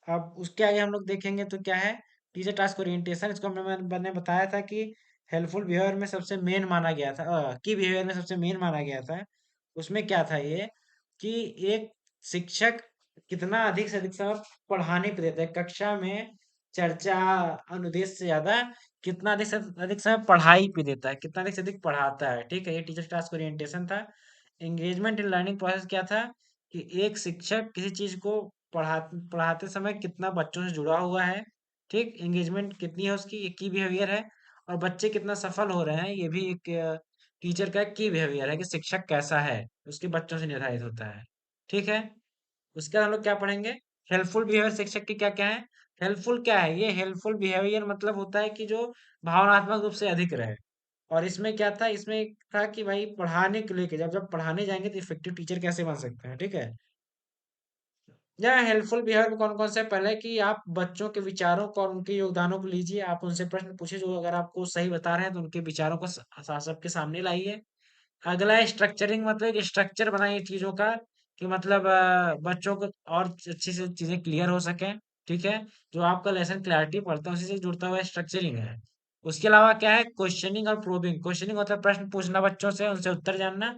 Speaker 1: अब उसके आगे हम लोग देखेंगे तो क्या है? Teacher task orientation. इसको मैंने बताया था कि हेल्पफुल बिहेवियर में सबसे मेन माना गया था, की बिहेवियर में सबसे मेन माना गया था। उसमें क्या था ये, कि एक शिक्षक कितना अधिक से अधिक समय पढ़ाने पे देता है कक्षा में। चर्चा, अनुदेश से ज्यादा कितना अधिक से अधिक समय पढ़ाई पे देता है, कितना अधिक से अधिक पढ़ाता है। ठीक है, ये टीचर टास्क ओरिएंटेशन था। एंगेजमेंट इन लर्निंग प्रोसेस क्या था, कि एक शिक्षक किसी चीज को पढ़ाते समय कितना बच्चों से जुड़ा हुआ है। ठीक, एंगेजमेंट कितनी है उसकी, ये की बिहेवियर है। और बच्चे कितना सफल हो रहे हैं, ये भी एक टीचर का की बिहेवियर है, कि शिक्षक कैसा है उसके बच्चों से निर्धारित होता है। ठीक है। उसके बाद हम लोग क्या पढ़ेंगे? हेल्पफुल बिहेवियर शिक्षक की क्या क्या है? हेल्पफुल क्या है? ये हेल्पफुल बिहेवियर मतलब होता है कि जो भावनात्मक रूप से अधिक रहे। और इसमें क्या था, इसमें एक था कि भाई पढ़ाने को लेके, जब जब पढ़ाने जाएंगे तो इफेक्टिव टीचर कैसे बन सकते हैं। ठीक है। या हेल्पफुल बिहेवियर में कौन कौन से? पहले कि आप बच्चों के विचारों को और उनके योगदानों को लीजिए, आप उनसे प्रश्न पूछिए, जो अगर आपको सही बता रहे हैं तो उनके विचारों को सबके सामने लाइए। अगला है स्ट्रक्चरिंग, मतलब एक स्ट्रक्चर बनाइए चीजों का, कि मतलब बच्चों को और अच्छे से चीजें क्लियर हो सके। ठीक है। जो आपका लेसन क्लैरिटी पढ़ता है उसी से जुड़ता हुआ स्ट्रक्चरिंग है। उसके अलावा क्या है? क्वेश्चनिंग और प्रोबिंग। क्वेश्चनिंग होता है प्रश्न पूछना बच्चों से, उनसे उत्तर जानना।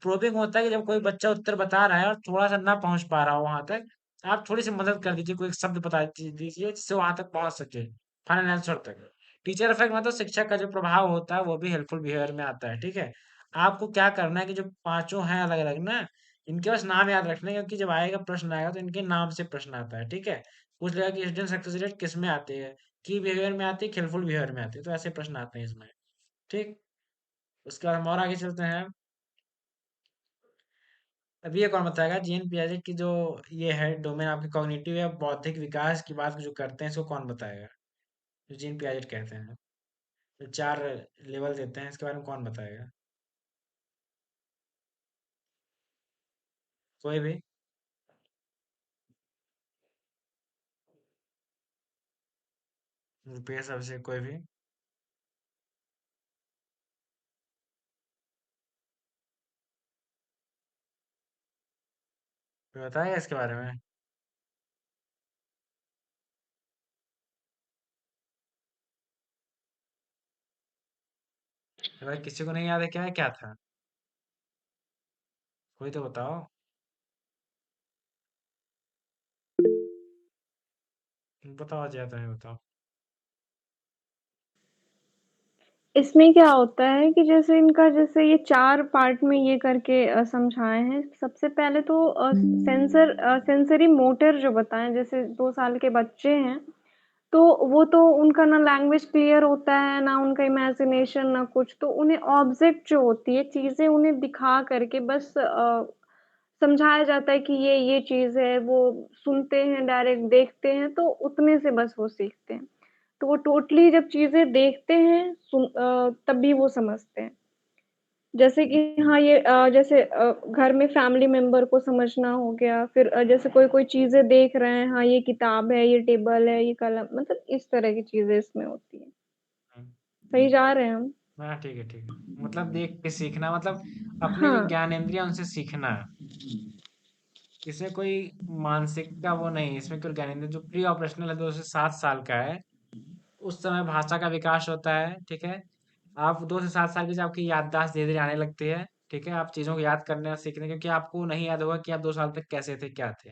Speaker 1: प्रोबिंग होता है कि जब कोई बच्चा उत्तर बता रहा है और थोड़ा सा ना पहुंच पा रहा हो वहां तक, आप थोड़ी सी मदद कर दीजिए, कोई एक शब्द बता दीजिए जिससे वहां तक पहुंच सके, फाइनल आंसर तक। टीचर इफेक्ट मतलब शिक्षक का जो प्रभाव होता है वो भी हेल्पफुल बिहेवियर में आता है। ठीक है। आपको क्या करना है कि जो पांचों हैं अलग अलग ना, इनके बस नाम याद रखने हैं, क्योंकि जब आएगा प्रश्न आएगा तो इनके नाम से प्रश्न आता है। ठीक है। पूछ लेगा कि स्टूडेंट सक्सेस रेट किस में आती है, की बिहेवियर में आती है, हेल्पफुल बिहेवियर में आती है, तो ऐसे प्रश्न आते हैं इसमें। ठीक। उसके बाद हम और आगे चलते हैं। अभी ये कौन बताएगा, जीन पियाजे की जो ये है डोमेन आपके कॉग्निटिव या बौद्धिक विकास की बात जो करते हैं, इसको कौन बताएगा? जो जीन पियाजे कहते हैं, जो 4 लेवल देते हैं, इसके बारे में कौन बताएगा? कोई भी? रुपये सबसे कोई भी? कोई बताएगा इसके बारे में? अगर किसी को नहीं याद है क्या है, क्या था? कोई तो बताओ। बताओ, जाता है बताओ।
Speaker 2: इसमें क्या होता है कि जैसे इनका जैसे ये 4 पार्ट में ये करके समझाए हैं। सबसे पहले तो सेंसरी मोटर जो बताएँ, जैसे 2 साल के बच्चे हैं, तो वो तो उनका ना लैंग्वेज क्लियर होता है, ना उनका इमेजिनेशन, ना कुछ। तो उन्हें ऑब्जेक्ट जो होती है, चीज़ें उन्हें दिखा करके बस समझाया जाता है कि ये चीज़ है। वो सुनते हैं, डायरेक्ट देखते हैं, तो उतने से बस वो सीखते हैं। तो वो टोटली जब चीज़ें देखते हैं, तब भी वो समझते हैं। जैसे कि हाँ, ये जैसे घर में फैमिली मेंबर को समझना हो गया, फिर जैसे कोई-कोई चीज़ें देख रहे हैं, हाँ, ये किताब है, ये टेबल है, ये कलम, मतलब इस तरह की चीज़ें इसमें होती हैं।
Speaker 1: हम्म,
Speaker 2: सही जा रहे हैं हम?
Speaker 1: हाँ ठीक है ठीक है। मतलब देख के सीखना, मतलब अपने जो
Speaker 2: हाँ,
Speaker 1: ज्ञानेंद्रिय उनसे सीखना। इसमें कोई मानसिक का वो नहीं, इसमें कोई ज्ञानेंद्र जो प्री ऑपरेशनल है 2 से 7 साल का है, उस समय भाषा का विकास होता है, ठीक है। आप 2 से 7 साल की जब आपकी याददाश्त धीरे धीरे आने लगती है, ठीक है, आप चीज़ों को याद करने और सीखने, क्योंकि आपको नहीं याद होगा कि आप 2 साल तक कैसे थे, क्या थे।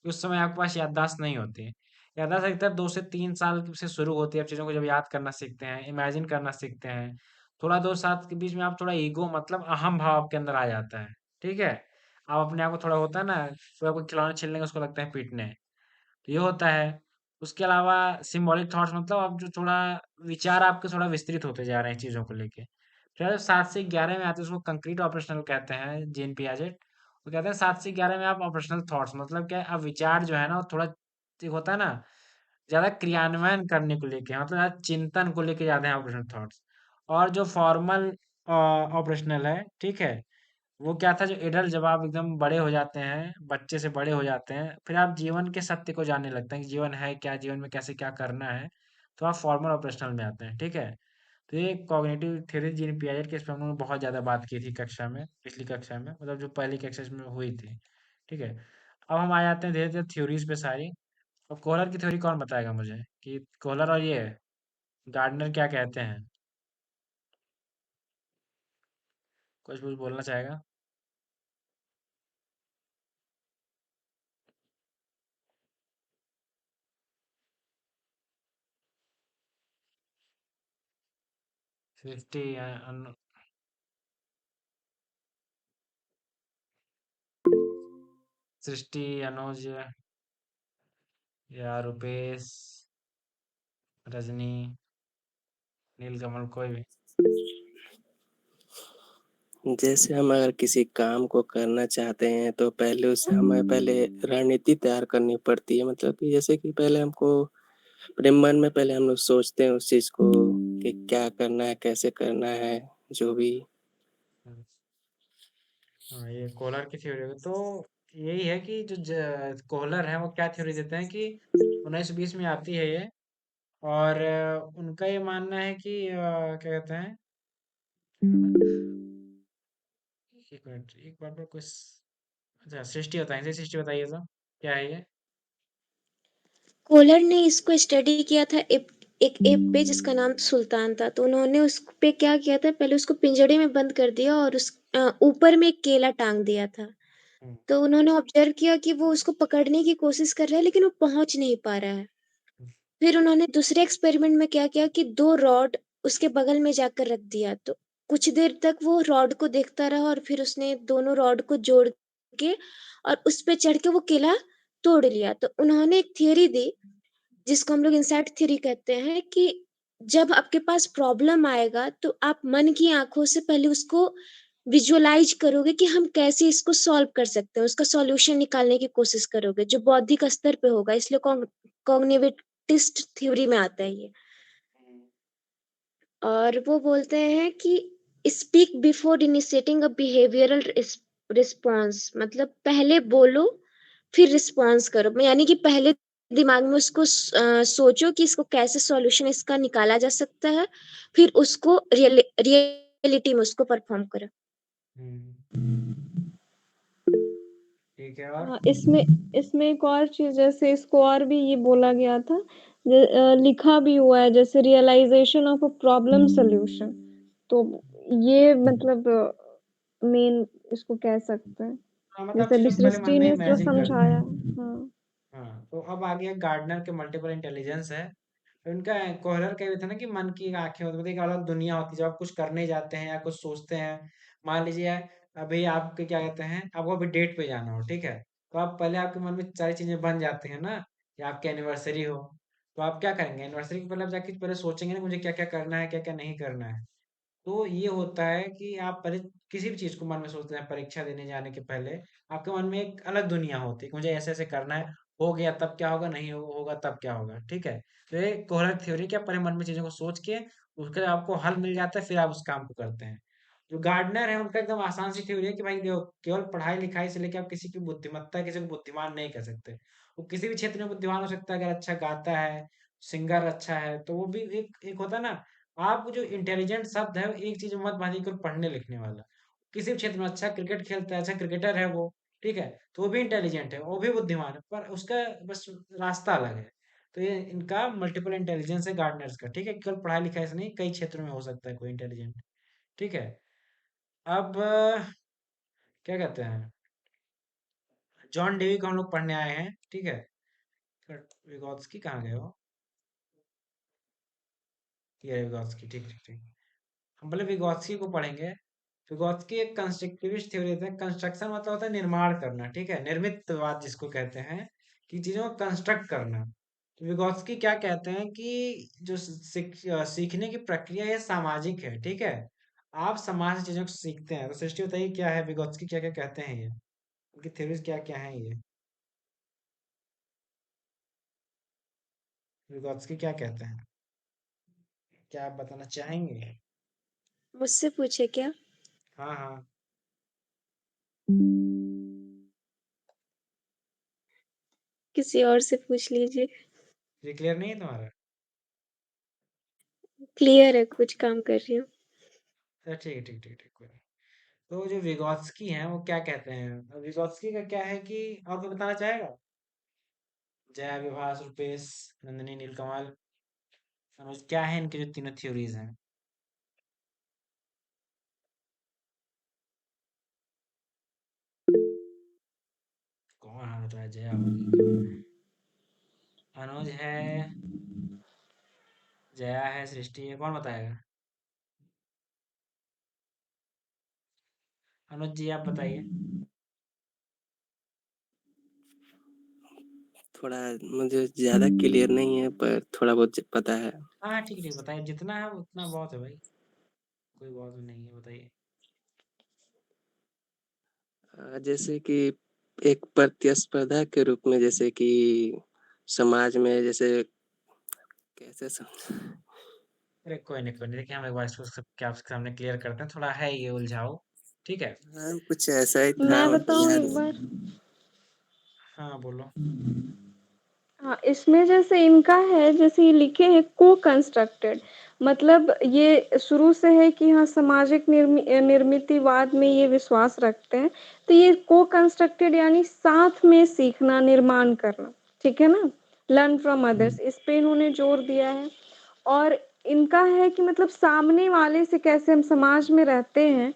Speaker 1: उस समय आपके पास याददाश्त नहीं होती है। याददाश्त अधिकतर 2 से 3 साल से शुरू होती है, आप चीज़ों को जब याद करना सीखते हैं, इमेजिन करना सीखते हैं। थोड़ा 2 साल के बीच में आप थोड़ा ईगो मतलब अहम भाव आपके अंदर आ जाता है, ठीक है। आप अपने आप को थोड़ा होता है ना, कोई आपको खिलौना छीनने का उसको लगता है पीटने, तो ये होता है। उसके अलावा सिंबॉलिक थॉट्स मतलब आप जो थोड़ा विचार आपके थोड़ा विस्तृत होते जा रहे हैं चीज़ों को लेके। फिर 7 से 11 में आते हैं, उसको कंक्रीट ऑपरेशनल कहते हैं, जीन पियाजेट। वो कहते हैं 7 से 11 में आप ऑपरेशनल थॉट्स मतलब क्या है, अब विचार जो है ना वो थोड़ा एक होता है ना, ज़्यादा क्रियान्वयन करने को लेके मतलब ज़्यादा चिंतन को लेके जाते हैं ऑपरेशनल थॉट्स। और जो फॉर्मल ऑपरेशनल है, ठीक है, वो क्या था, जो एडल्ट जब आप एकदम बड़े हो जाते हैं, बच्चे से बड़े हो जाते हैं, फिर आप जीवन के सत्य को जानने लगते हैं कि जीवन है क्या, जीवन में कैसे क्या करना है, तो आप फॉर्मल ऑपरेशनल में आते हैं, ठीक है। तो ये कॉग्निटिव थ्योरी जीन पियाजेट के, इस पर हम लोगों ने बहुत ज़्यादा बात की थी कक्षा में, पिछली कक्षा में, मतलब जो पहली कक्षा में हुई थी, ठीक है। अब हम आ जाते हैं धीरे धीरे थ्योरीज पे सारी। अब कोहलर की थ्योरी कौन बताएगा मुझे, कि कोहलर और ये गार्डनर क्या कहते हैं? कुछ कुछ बोलना चाहेगा? सृष्टि सृष्टि, अनुज या रुपेश, रजनी, नीलकमल, कोई भी।
Speaker 5: जैसे हम अगर किसी काम को करना चाहते हैं तो पहले उसे हमें पहले रणनीति तैयार करनी पड़ती है, मतलब कि जैसे कि पहले हमको अपने मन में पहले हम लोग सोचते हैं उस चीज को कि क्या करना है, कैसे करना है, जो भी।
Speaker 1: हम्म, हाँ, ये कोहलर की थ्योरी तो यही है कि जो कोहलर है वो क्या थ्योरी देते हैं कि 1920 में आती है ये। और उनका ये मानना है कि क्या कहते हैं, एक मिनट एक बार पर कुछ, अच्छा सृष्टि बताइए, सृष्टि बताइए तो क्या है ये।
Speaker 6: कोहलर ने इसको स्टडी किया था एक ऐप पे जिसका नाम सुल्तान था। तो उन्होंने उस पे क्या किया था, पहले उसको पिंजड़े में बंद कर दिया और उस ऊपर में एक केला टांग दिया था।
Speaker 1: हम्म,
Speaker 6: तो उन्होंने ऑब्जर्व किया कि वो उसको पकड़ने की कोशिश कर रहा है लेकिन वो पहुंच नहीं पा रहा है। फिर उन्होंने दूसरे एक्सपेरिमेंट में क्या किया कि दो रॉड उसके बगल में जाकर रख दिया। तो कुछ देर तक वो रॉड को देखता रहा और फिर उसने दोनों रॉड को जोड़ के और उस पे चढ़ के वो केला तोड़ लिया। तो उन्होंने एक थियरी दी जिसको हम लोग इंसाइट थ्योरी कहते हैं कि जब आपके पास प्रॉब्लम आएगा तो आप मन की आंखों से पहले उसको विजुअलाइज करोगे कि हम कैसे इसको सॉल्व कर सकते हैं, उसका सॉल्यूशन निकालने की कोशिश करोगे जो बौद्धिक स्तर पे होगा। इसलिए कॉग्निटिविस्ट थ्योरी में आता है ये। और वो बोलते हैं कि speak before initiating a behavioural response, मतलब पहले बोलो फिर रिस्पॉन्स करो, यानी कि पहले दिमाग में उसको सोचो कि इसको कैसे सॉल्यूशन इसका निकाला जा सकता है, फिर उसको रियलिटी में उसको परफॉर्म करो।
Speaker 1: हम्म, ठीक है। और
Speaker 2: हाँ, इसमें इसमें एक और चीज, जैसे इसको और भी ये बोला गया था, लिखा भी हुआ है, जैसे realization of a problem solution. तो ये मतलब मेन इसको कह सकते हैं,
Speaker 1: हाँ, मतलब आप
Speaker 2: जैसे अभी
Speaker 1: चीजों को पहले मन
Speaker 2: सृष्टि
Speaker 1: में
Speaker 2: ने जो
Speaker 1: इमेजिन करते
Speaker 2: समझाया।
Speaker 1: हैं।
Speaker 2: हाँ।
Speaker 1: हाँ, तो अब आ गया गार्डनर के मल्टीपल इंटेलिजेंस है। तो इनका कोहलर का ये था ना कि मन की आंखें होती, मतलब एक अलग दुनिया होती है जब आप कुछ करने जाते हैं या कुछ सोचते हैं। मान लीजिए अभी आपके क्या कहते हैं, आपको अभी डेट पे जाना हो, ठीक है, तो आप पहले आपके मन में सारी चीजें बन जाती हैं ना, कि आपकी एनिवर्सरी हो, तो आप क्या करेंगे, एनिवर्सरी के पहले आप जाके पहले सोचेंगे ना मुझे क्या क्या करना है, क्या क्या नहीं करना है। तो ये होता है कि आप पहले किसी भी चीज को मन में सोचते हैं, परीक्षा देने जाने के पहले आपके मन में एक अलग दुनिया होती है कि मुझे ऐसे ऐसे करना है, हो गया तब क्या होगा, नहीं होगा तब क्या होगा, ठीक है। तो ये कोहलर थ्योरी क्या, पहले मन में चीजों को सोच के उसके बाद आपको हल मिल जाता है, फिर आप उस काम को करते हैं। जो गार्डनर है उनका एकदम आसान सी थ्योरी है कि भाई देखो, केवल पढ़ाई लिखाई से लेके आप किसी की बुद्धिमत्ता, किसी को बुद्धिमान नहीं कह सकते। वो किसी भी क्षेत्र में बुद्धिमान हो सकता है, अगर अच्छा गाता है, सिंगर अच्छा है, तो वो भी एक एक होता है ना। आप जो इंटेलिजेंट शब्द है वो एक चीज में मत बांधिए केवल पढ़ने लिखने वाला। किसी भी क्षेत्र में अच्छा क्रिकेट खेलता है, अच्छा क्रिकेटर है वो, ठीक है, तो वो भी इंटेलिजेंट है, वो भी बुद्धिमान है, पर उसका बस रास्ता अलग है। तो ये इनका मल्टीपल इंटेलिजेंस है गार्डनर्स का, ठीक है, केवल पढ़ाई लिखाई से नहीं, कई क्षेत्रों में हो सकता है कोई इंटेलिजेंट। ठीक है, अब क्या कहते हैं, जॉन डेवी को हम लोग पढ़ने आए हैं, ठीक है। विगोत्स्की कहाँ गए हो, ये विगोत्स्की, ठीक ठीक ठीक। हम पहले विगोत्स्की को पढ़ेंगे। विगोत्स्की एक कंस्ट्रक्टिविस्ट थ्योरी देते हैं। कंस्ट्रक्शन मतलब होता है निर्माण करना, ठीक है, निर्मितवाद जिसको कहते हैं, कि चीजों को कंस्ट्रक्ट करना। तो विगोत्स्की क्या कहते हैं कि जो सीखने की प्रक्रिया है सामाजिक है, ठीक है। आप समाज से चीजों को सीखते हैं। तो सृष्टि बताइए क्या है, विगोत्स्की क्या क्या कहते हैं, ये उनकी थ्योरीज क्या क्या है, ये विगोत्स्की क्या कहते हैं, क्या आप बताना चाहेंगे?
Speaker 6: मुझसे पूछे क्या?
Speaker 1: हाँ हाँ।
Speaker 6: किसी और से पूछ लीजिए।
Speaker 1: ये क्लियर नहीं है तुम्हारा?
Speaker 6: क्लियर है, कुछ काम कर रही हूँ।
Speaker 1: अच्छा ठीक है, ठीक ठीक ठीक, कोई नहीं। तो जो विगोत्स्की हैं वो क्या कहते हैं, विगोत्स्की का क्या है कि, और कोई बताना चाहेगा? जया, विभास, रुपेश, नंदिनी, नीलकमल, अनुज, क्या है इनकी जो तीनों थ्योरीज हैं? कौन है बताया, जया होगी, कौन है? अनुज है, जया है, सृष्टि है, कौन बताएगा? अनुज जी आप बताइए।
Speaker 5: थोड़ा मुझे ज़्यादा क्लियर नहीं है, पर थोड़ा बहुत पता है।
Speaker 1: हाँ हाँ, ठीक ठीक, बताइए, जितना है उतना बहुत है भाई, कोई बहुत नहीं है, बताइए।
Speaker 5: जैसे कि एक प्रतिस्पर्धा के रूप में, जैसे कि समाज में, जैसे कैसे
Speaker 1: अरे कोई नहीं, देखिए हम एक बार इसको सबके आपके सामने क्लियर करते हैं, थोड़ा है ये उलझाओ, ठीक है।
Speaker 5: हाँ, कुछ ऐसा ही था,
Speaker 2: मैं
Speaker 5: मतलब
Speaker 2: बताऊं
Speaker 5: याद
Speaker 2: एक बार?
Speaker 1: हाँ बोलो।
Speaker 2: हाँ, इसमें जैसे इनका है, जैसे ये लिखे हैं को कंस्ट्रक्टेड, मतलब ये शुरू से है कि हाँ सामाजिक निर्मितिवाद में ये विश्वास रखते हैं। तो ये को कंस्ट्रक्टेड यानी साथ में सीखना, निर्माण करना, ठीक है ना, लर्न फ्रॉम अदर्स, इस पे इन्होंने जोर दिया है। और इनका है कि मतलब सामने वाले से कैसे हम समाज में रहते हैं,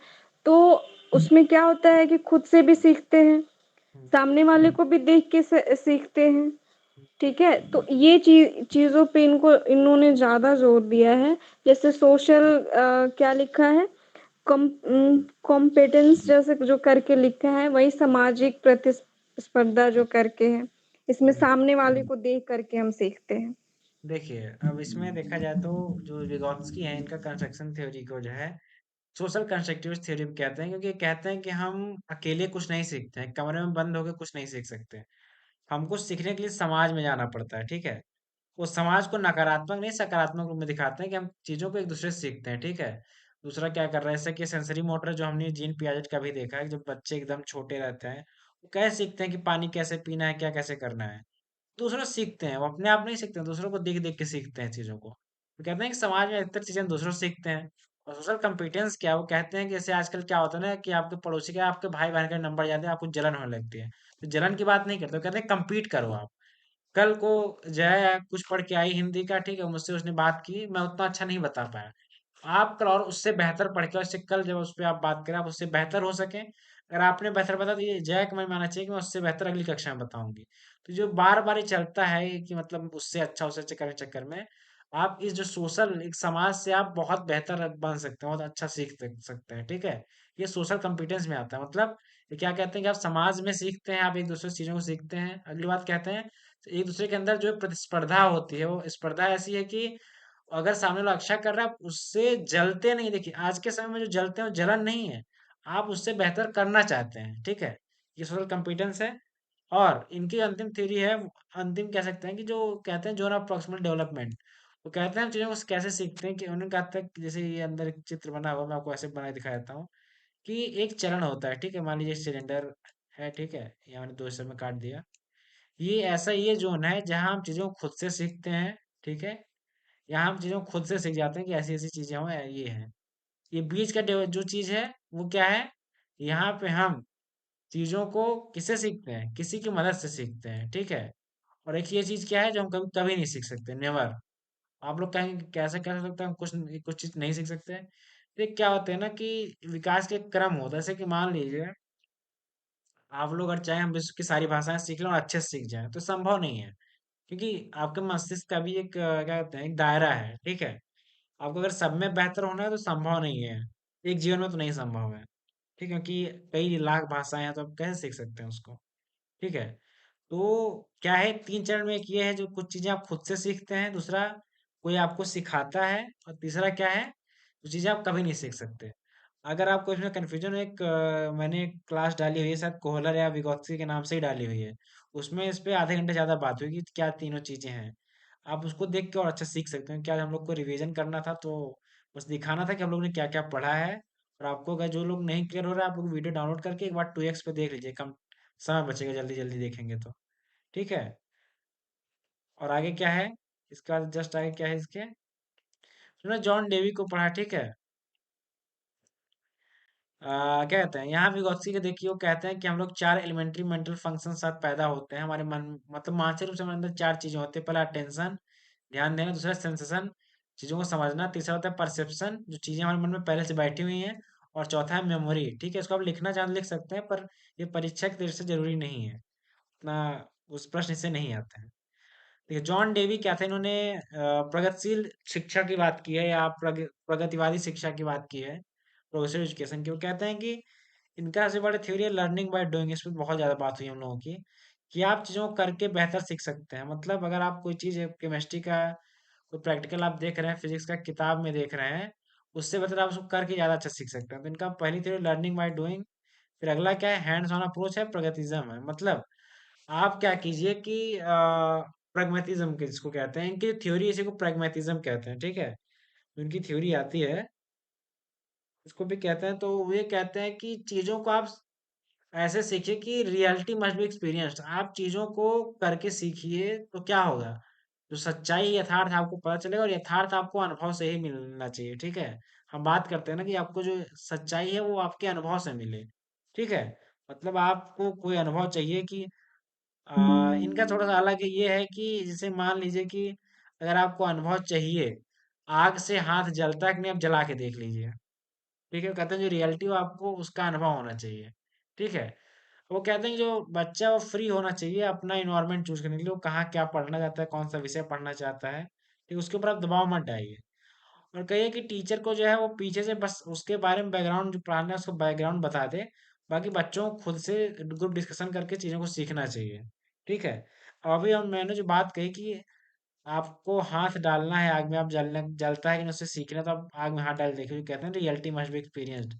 Speaker 2: तो उसमें क्या होता है कि खुद से भी सीखते हैं,
Speaker 1: हम्म,
Speaker 2: सामने वाले को भी देख के सीखते हैं। ठीक है, तो ये चीज़ों पे इनको इन्होंने ज़्यादा जोर दिया है। जैसे सोशल क्या लिखा है, कॉम्पिटेंस जैसे जो करके लिखा है, वही सामाजिक प्रतिस्पर्धा जो करके है, इसमें
Speaker 1: हम्म।
Speaker 2: सामने वाले को देख करके हम सीखते हैं।
Speaker 1: देखिए अब इसमें देखा जाए तो जो विगोत्स्की है, इनका कंस्ट्रक्शन थ्योरी को जो है सोशल कंस्ट्रक्टिविस्ट थ्योरी कहते हैं, क्योंकि ये कहते हैं कि हम अकेले कुछ नहीं सीखते हैं, कमरे में बंद होकर कुछ नहीं सीख सकते। हमको सीखने के लिए समाज में जाना पड़ता है, ठीक है। वो समाज को नकारात्मक नहीं सकारात्मक रूप में दिखाते हैं कि हम चीजों को एक दूसरे से सीखते हैं, ठीक है। दूसरा क्या कर रहा है, जैसे कि सेंसरी मोटर जो हमने जीन पियाजेट का भी देखा है, जब बच्चे एकदम छोटे रहते हैं वो कैसे सीखते हैं कि पानी कैसे पीना है, क्या कैसे करना है। दूसरों से सीखते हैं, वो अपने आप नहीं सीखते हैं, दूसरों को देख देख के सीखते हैं चीजों को। तो कहते हैं कि समाज में अधिकतर चीजें दूसरों से सीखते हैं। और सोशल कॉम्पिटेंस क्या है, वो कहते हैं कि जैसे आजकल क्या होता है ना कि आपके पड़ोसी का आपके भाई बहन का नंबर जाते हैं, आपको जलन होने लगती है। तो जलन की बात नहीं करते, वो कहते हैं कम्पीट करो आप। कल को जया कुछ पढ़ के आई हिंदी का, ठीक है, मुझसे उसने बात की, मैं उतना अच्छा नहीं बता पाया। आप कल और उससे बेहतर पढ़ के, उससे कल जब उस पे आप बात करें, आप उससे बेहतर हो सके। अगर आपने बेहतर बता तो ये जय को मैं मानना चाहिए कि मैं उससे बेहतर अगली कक्षा में बताऊंगी। तो जो बार बार ये चलता है कि मतलब उससे अच्छा उससे अच्छा करने के चक्कर में आप इस जो सोशल एक समाज से आप बहुत बेहतर बन सकते हैं, बहुत अच्छा सीख सकते हैं, ठीक है। ये सोशल कॉम्पिटेंस में आता है। मतलब ये क्या कहते हैं कि आप समाज में सीखते हैं, आप एक दूसरे से चीजों को सीखते हैं। अगली बात कहते हैं एक दूसरे के अंदर जो प्रतिस्पर्धा होती है, वो स्पर्धा ऐसी है कि अगर सामने वाला अच्छा कर रहा है, आप उससे जलते नहीं। देखिए आज के समय में जो जलते हैं वो जलन नहीं है, आप उससे बेहतर करना चाहते हैं, ठीक है। ये सोशल कॉम्पिटेंस है। और इनकी अंतिम थ्योरी है, अंतिम कह सकते हैं कि जो कहते हैं जोन ऑफ प्रॉक्सिमल डेवलपमेंट। वो कहते हैं हम चीजों को कैसे सीखते हैं, कि उन्होंने कहा था कि जैसे ये अंदर एक चित्र बना हुआ, मैं आपको ऐसे बना के दिखा देता हूँ कि एक चरण होता है, ठीक है। मान लीजिए सिलेंडर है, ठीक है, यहाँ मैंने दो हिस्से में काट दिया। ये ऐसा ये जोन है जहाँ हम चीजों को खुद से सीखते हैं, ठीक है। यहाँ हम चीज़ों को खुद से सीख जाते हैं कि ऐसी-ऐसी चीज़ें हों, ये हैं। ये बीच का जो चीज़ है, वो क्या है? यहाँ पे हम चीजों को किससे सीखते हैं? किसी की मदद से सीखते हैं, ठीक है। और एक ये चीज क्या है जो हम कभी कभी नहीं सीख सकते, नेवर। आप लोग कहेंगे कि कैसे कैसे सकते हैं, हम कुछ चीज नहीं सीख सकते। ये क्या होता है ना कि विकास के क्रम होता है, जैसे कि मान लीजिए आप लोग अगर चाहें हम विश्व की सारी भाषाएं सीख लें और अच्छे से सीख जाएं तो संभव नहीं है, क्योंकि आपके मस्तिष्क का भी एक क्या कहते हैं, एक दायरा है, ठीक है। आपको अगर सब में बेहतर होना है तो संभव नहीं है, एक जीवन में तो नहीं संभव है, ठीक है, क्योंकि कई लाख भाषाएं हैं तो आप कैसे सीख सकते हैं उसको, ठीक है। तो क्या है, 3 चरण में एक ये है जो कुछ चीजें आप खुद से सीखते हैं, दूसरा कोई आपको सिखाता है, और तीसरा क्या है, जो चीजें आप कभी नहीं सीख सकते। अगर आपको इसमें कंफ्यूजन है, मैंने एक क्लास डाली हुई है, शायद कोहलर या विगोत्स्की के नाम से ही डाली हुई है। उसमें इस पे आधे घंटे ज्यादा बात हुई कि क्या तीनों चीजें हैं। आप उसको देख के और अच्छा सीख सकते हैं। क्या हम लोग को रिवीजन करना था, तो बस दिखाना था कि हम लोग ने क्या क्या पढ़ा है। और आपको अगर जो लोग नहीं क्लियर हो रहा है, आप लोग वीडियो डाउनलोड करके एक बार 2x पे देख लीजिए, कम समय बचेगा, जल्दी जल्दी देखेंगे तो, ठीक है। और आगे क्या है, इसके बाद जस्ट आगे क्या है इसके, तुमने जॉन डेवी को पढ़ा, ठीक है। क्या कहते हैं यहाँ vygotsky के, देखिए वो कहते हैं कि हम लोग 4 एलिमेंट्री मेंटल फंक्शन साथ पैदा होते हैं हमारे मन, मतलब मानसिक रूप से हमारे अंदर 4 चीजें होती है। पहला अटेंशन, ध्यान देना, दूसरा सेंसेशन, चीजों को समझना, तीसरा होता है परसेप्शन, जो चीजें हमारे मन में पहले से बैठी हुई हैं, और चौथा है मेमोरी, ठीक है। इसको आप लिखना चाहें तो लिख सकते हैं, पर ये परीक्षा की दृष्टि से जरूरी नहीं है, उतना उस प्रश्न से नहीं आते हैं। देखिए जॉन डेवी क्या थे, इन्होंने प्रगतिशील शिक्षा की बात की है, या प्रगतिवादी शिक्षा की बात की है, प्रोग्रेसिव एजुकेशन की। वो कहते हैं कि इनका सबसे बड़ा थ्योरी है लर्निंग बाय डूइंग। इस पे बहुत ज्यादा बात हुई हम लोगों की, कि आप चीजों को करके बेहतर सीख सकते हैं। मतलब अगर आप कोई चीज, केमिस्ट्री का कोई प्रैक्टिकल आप देख रहे हैं, फिजिक्स का किताब में देख रहे हैं, उससे बेहतर आप उसको करके ज्यादा अच्छा सीख सकते हैं। तो इनका पहली थ्योरी लर्निंग बाय डूइंग। फिर अगला क्या है, हैंड्स ऑन अप्रोच है, प्रगतिज्म है। मतलब आप क्या कीजिए कि प्रैग्मेटिज्म के जिसको कहते हैं, इनकी थ्योरी, इसी को प्रैग्मेटिज्म कहते हैं, ठीक है। उनकी थ्योरी आती है, इसको भी कहते हैं। तो वे कहते हैं कि चीजों को आप ऐसे सीखिए कि रियलिटी मस्ट बी एक्सपीरियंस्ड। आप चीजों को करके सीखिए तो क्या होगा, जो सच्चाई यथार्थ आपको पता चलेगा, और यथार्थ आपको अनुभव से ही मिलना चाहिए, ठीक है। हम बात करते हैं ना कि आपको जो सच्चाई है वो आपके अनुभव से मिले, ठीक है। मतलब आपको कोई अनुभव चाहिए कि इनका थोड़ा सा अलग ये है कि जैसे मान लीजिए कि अगर आपको अनुभव चाहिए, आग से हाथ जलता है कि नहीं, आप जला के देख लीजिए, ठीक है। वो कहते हैं जो रियलिटी हो आपको उसका अनुभव होना चाहिए, ठीक है। वो कहते हैं कि जो बच्चा वो फ्री होना चाहिए अपना इन्वायरमेंट चूज करने के लिए, वो कहाँ क्या पढ़ना चाहता है, कौन सा विषय पढ़ना चाहता है, ठीक, उसके ऊपर आप दबाव मत डालिए। और कहिए कि टीचर को जो है वो पीछे से बस उसके बारे में बैकग्राउंड जो पढ़ाना है उसको बैकग्राउंड बता दे, बाकी बच्चों को खुद से ग्रुप डिस्कशन करके चीजों को सीखना चाहिए, ठीक है। अब अभी हम मैंने जो बात कही कि आपको हाथ डालना है आग में, आप जलने जलता है कि नहीं उससे सीखना है, तो आप आग में हाथ डाल देखिए, कहते हैं रियलिटी मस्ट बी एक्सपीरियंस्ड।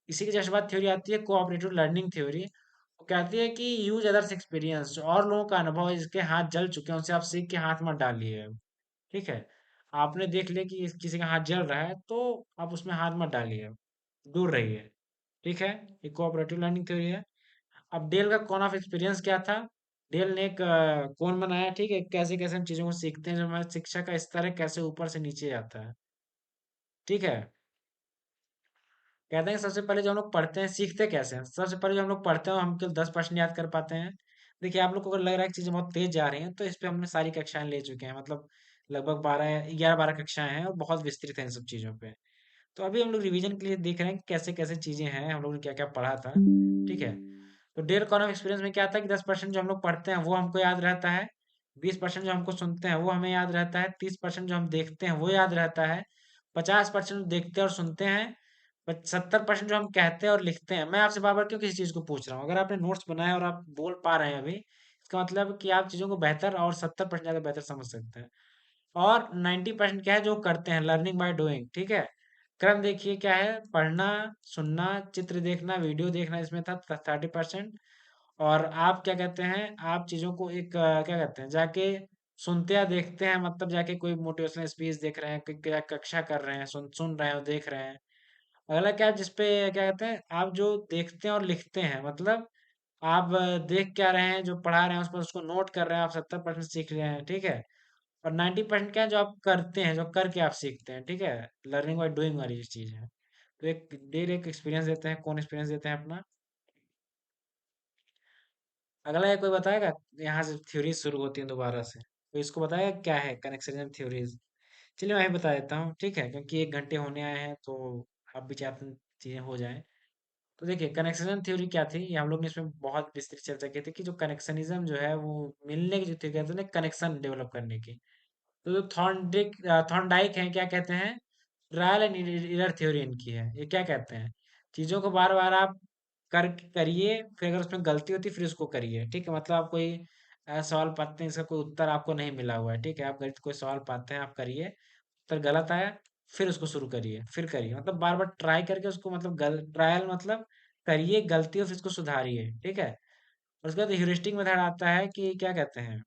Speaker 1: इसी की जस्ट बाद थ्योरी आती है कोऑपरेटिव लर्निंग थ्योरी। वो कहती है कि यूज अदर्स एक्सपीरियंस, जो और लोगों का अनुभव है जिसके हाथ जल चुके हैं उनसे आप सीख के हाथ मत डालिए, ठीक है। आपने देख लिया कि किसी का हाथ जल रहा है तो आप उसमें हाथ मत डालिए, दूर रहिए, ठीक है। ये कोऑपरेटिव लर्निंग थ्योरी है। अब डेल का कौन ऑफ एक्सपीरियंस क्या था, डेल ने एक कौन बनाया, ठीक है, कैसे कैसे हम चीजों को सीखते हैं, जो हमारी शिक्षा का स्तर है कैसे ऊपर से नीचे जाता है, ठीक है। कहते हैं कि सबसे पहले जो हम लोग पढ़ते हैं, सीखते कैसे हैं, सबसे पहले जो हम लोग पढ़ते हैं हम केवल 10% याद कर पाते हैं। देखिए आप लोग को अगर लग रहा है कि चीजें बहुत तेज जा रही हैं, तो इस पे हमने सारी कक्षाएं ले चुके हैं, मतलब लगभग 11-12 कक्षाएं हैं, और बहुत विस्तृत है इन सब चीजों पे। तो अभी हम लोग रिवीजन के लिए देख रहे हैं कि कैसे कैसे चीजें हैं, हम लोग ने क्या क्या पढ़ा था, ठीक है। तो डेल कॉलम एक्सपीरियंस में क्या था कि 10% जो हम लोग पढ़ते हैं वो हमको याद रहता है, 20% जो हमको सुनते हैं वो हमें याद रहता है, 30% जो हम देखते हैं वो याद रहता है, 50% देखते हैं और सुनते हैं, 70% जो हम कहते हैं और लिखते हैं। मैं आपसे बार बार क्यों किसी चीज को पूछ रहा हूँ, अगर आपने नोट्स बनाया और आप बोल पा रहे हैं अभी, इसका मतलब कि आप चीजों को बेहतर और 70% ज्यादा बेहतर समझ सकते हैं। और 90% क्या है जो करते हैं, लर्निंग बाय डूइंग, ठीक है। क्रम देखिए क्या है, पढ़ना, सुनना, चित्र देखना, वीडियो देखना, इसमें था 30%। और आप क्या कहते हैं, आप चीजों को एक क्या कहते हैं, जाके सुनते या देखते हैं, मतलब जाके कोई मोटिवेशनल स्पीच देख रहे हैं, क्या कक्षा कर रहे हैं, सुन सुन रहे हैं और देख रहे हैं। अगला क्या है, जिसपे क्या कहते हैं, आप जो देखते हैं और लिखते हैं, मतलब आप देख क्या रहे हैं, जो पढ़ा रहे हैं उस पर उसको नोट कर रहे हैं, आप 70% सीख रहे हैं, ठीक है। और 90% क्या है जो आप करते हैं, जो करके आप सीखते हैं, ठीक है। लर्निंग बाय डूइंग वाली चीज है। तो एक डेली एक एक्सपीरियंस देते हैं, कौन एक्सपीरियंस देते हैं अपना। अगला है, कोई बताएगा? यहाँ से थ्योरी शुरू होती है दोबारा से, तो इसको बताएगा क्या है कनेक्शन थ्योरीज? चलिए मैं ही बता देता हूँ, ठीक है, क्योंकि 1 घंटे होने आए हैं तो अब भी चाहते चीजें हो जाएं। तो देखिए, कनेक्शन थ्योरी क्या थी, ये हम लोग ने इसमें बहुत विस्तृत चर्चा की थी कि जो कनेक्शनिज्म जो है वो मिलने की जो थ्योरी कहते हैं, कनेक्शन डेवलप करने की। तो जो थॉर्नडाइक है, क्या कहते हैं? ट्रायल एंड एरर थ्योरी इनकी है। ये क्या कहते हैं? चीजों को बार बार आप करिए, फिर अगर उसमें गलती होती है फिर उसको करिए, ठीक है। मतलब आप कोई सवाल पाते हैं, इसका कोई उत्तर आपको नहीं मिला हुआ है, ठीक है, आप गणित कोई सवाल पाते हैं, आप करिए, उत्तर गलत आया, फिर उसको शुरू करिए, फिर करिए, मतलब बार बार ट्राई करके उसको, मतलब ट्रायल मतलब करिए, गलती हो फिर उसको सुधारिए, ठीक है। और उसके बाद ह्यूरिस्टिक मेथड आता है कि क्या कहते हैं,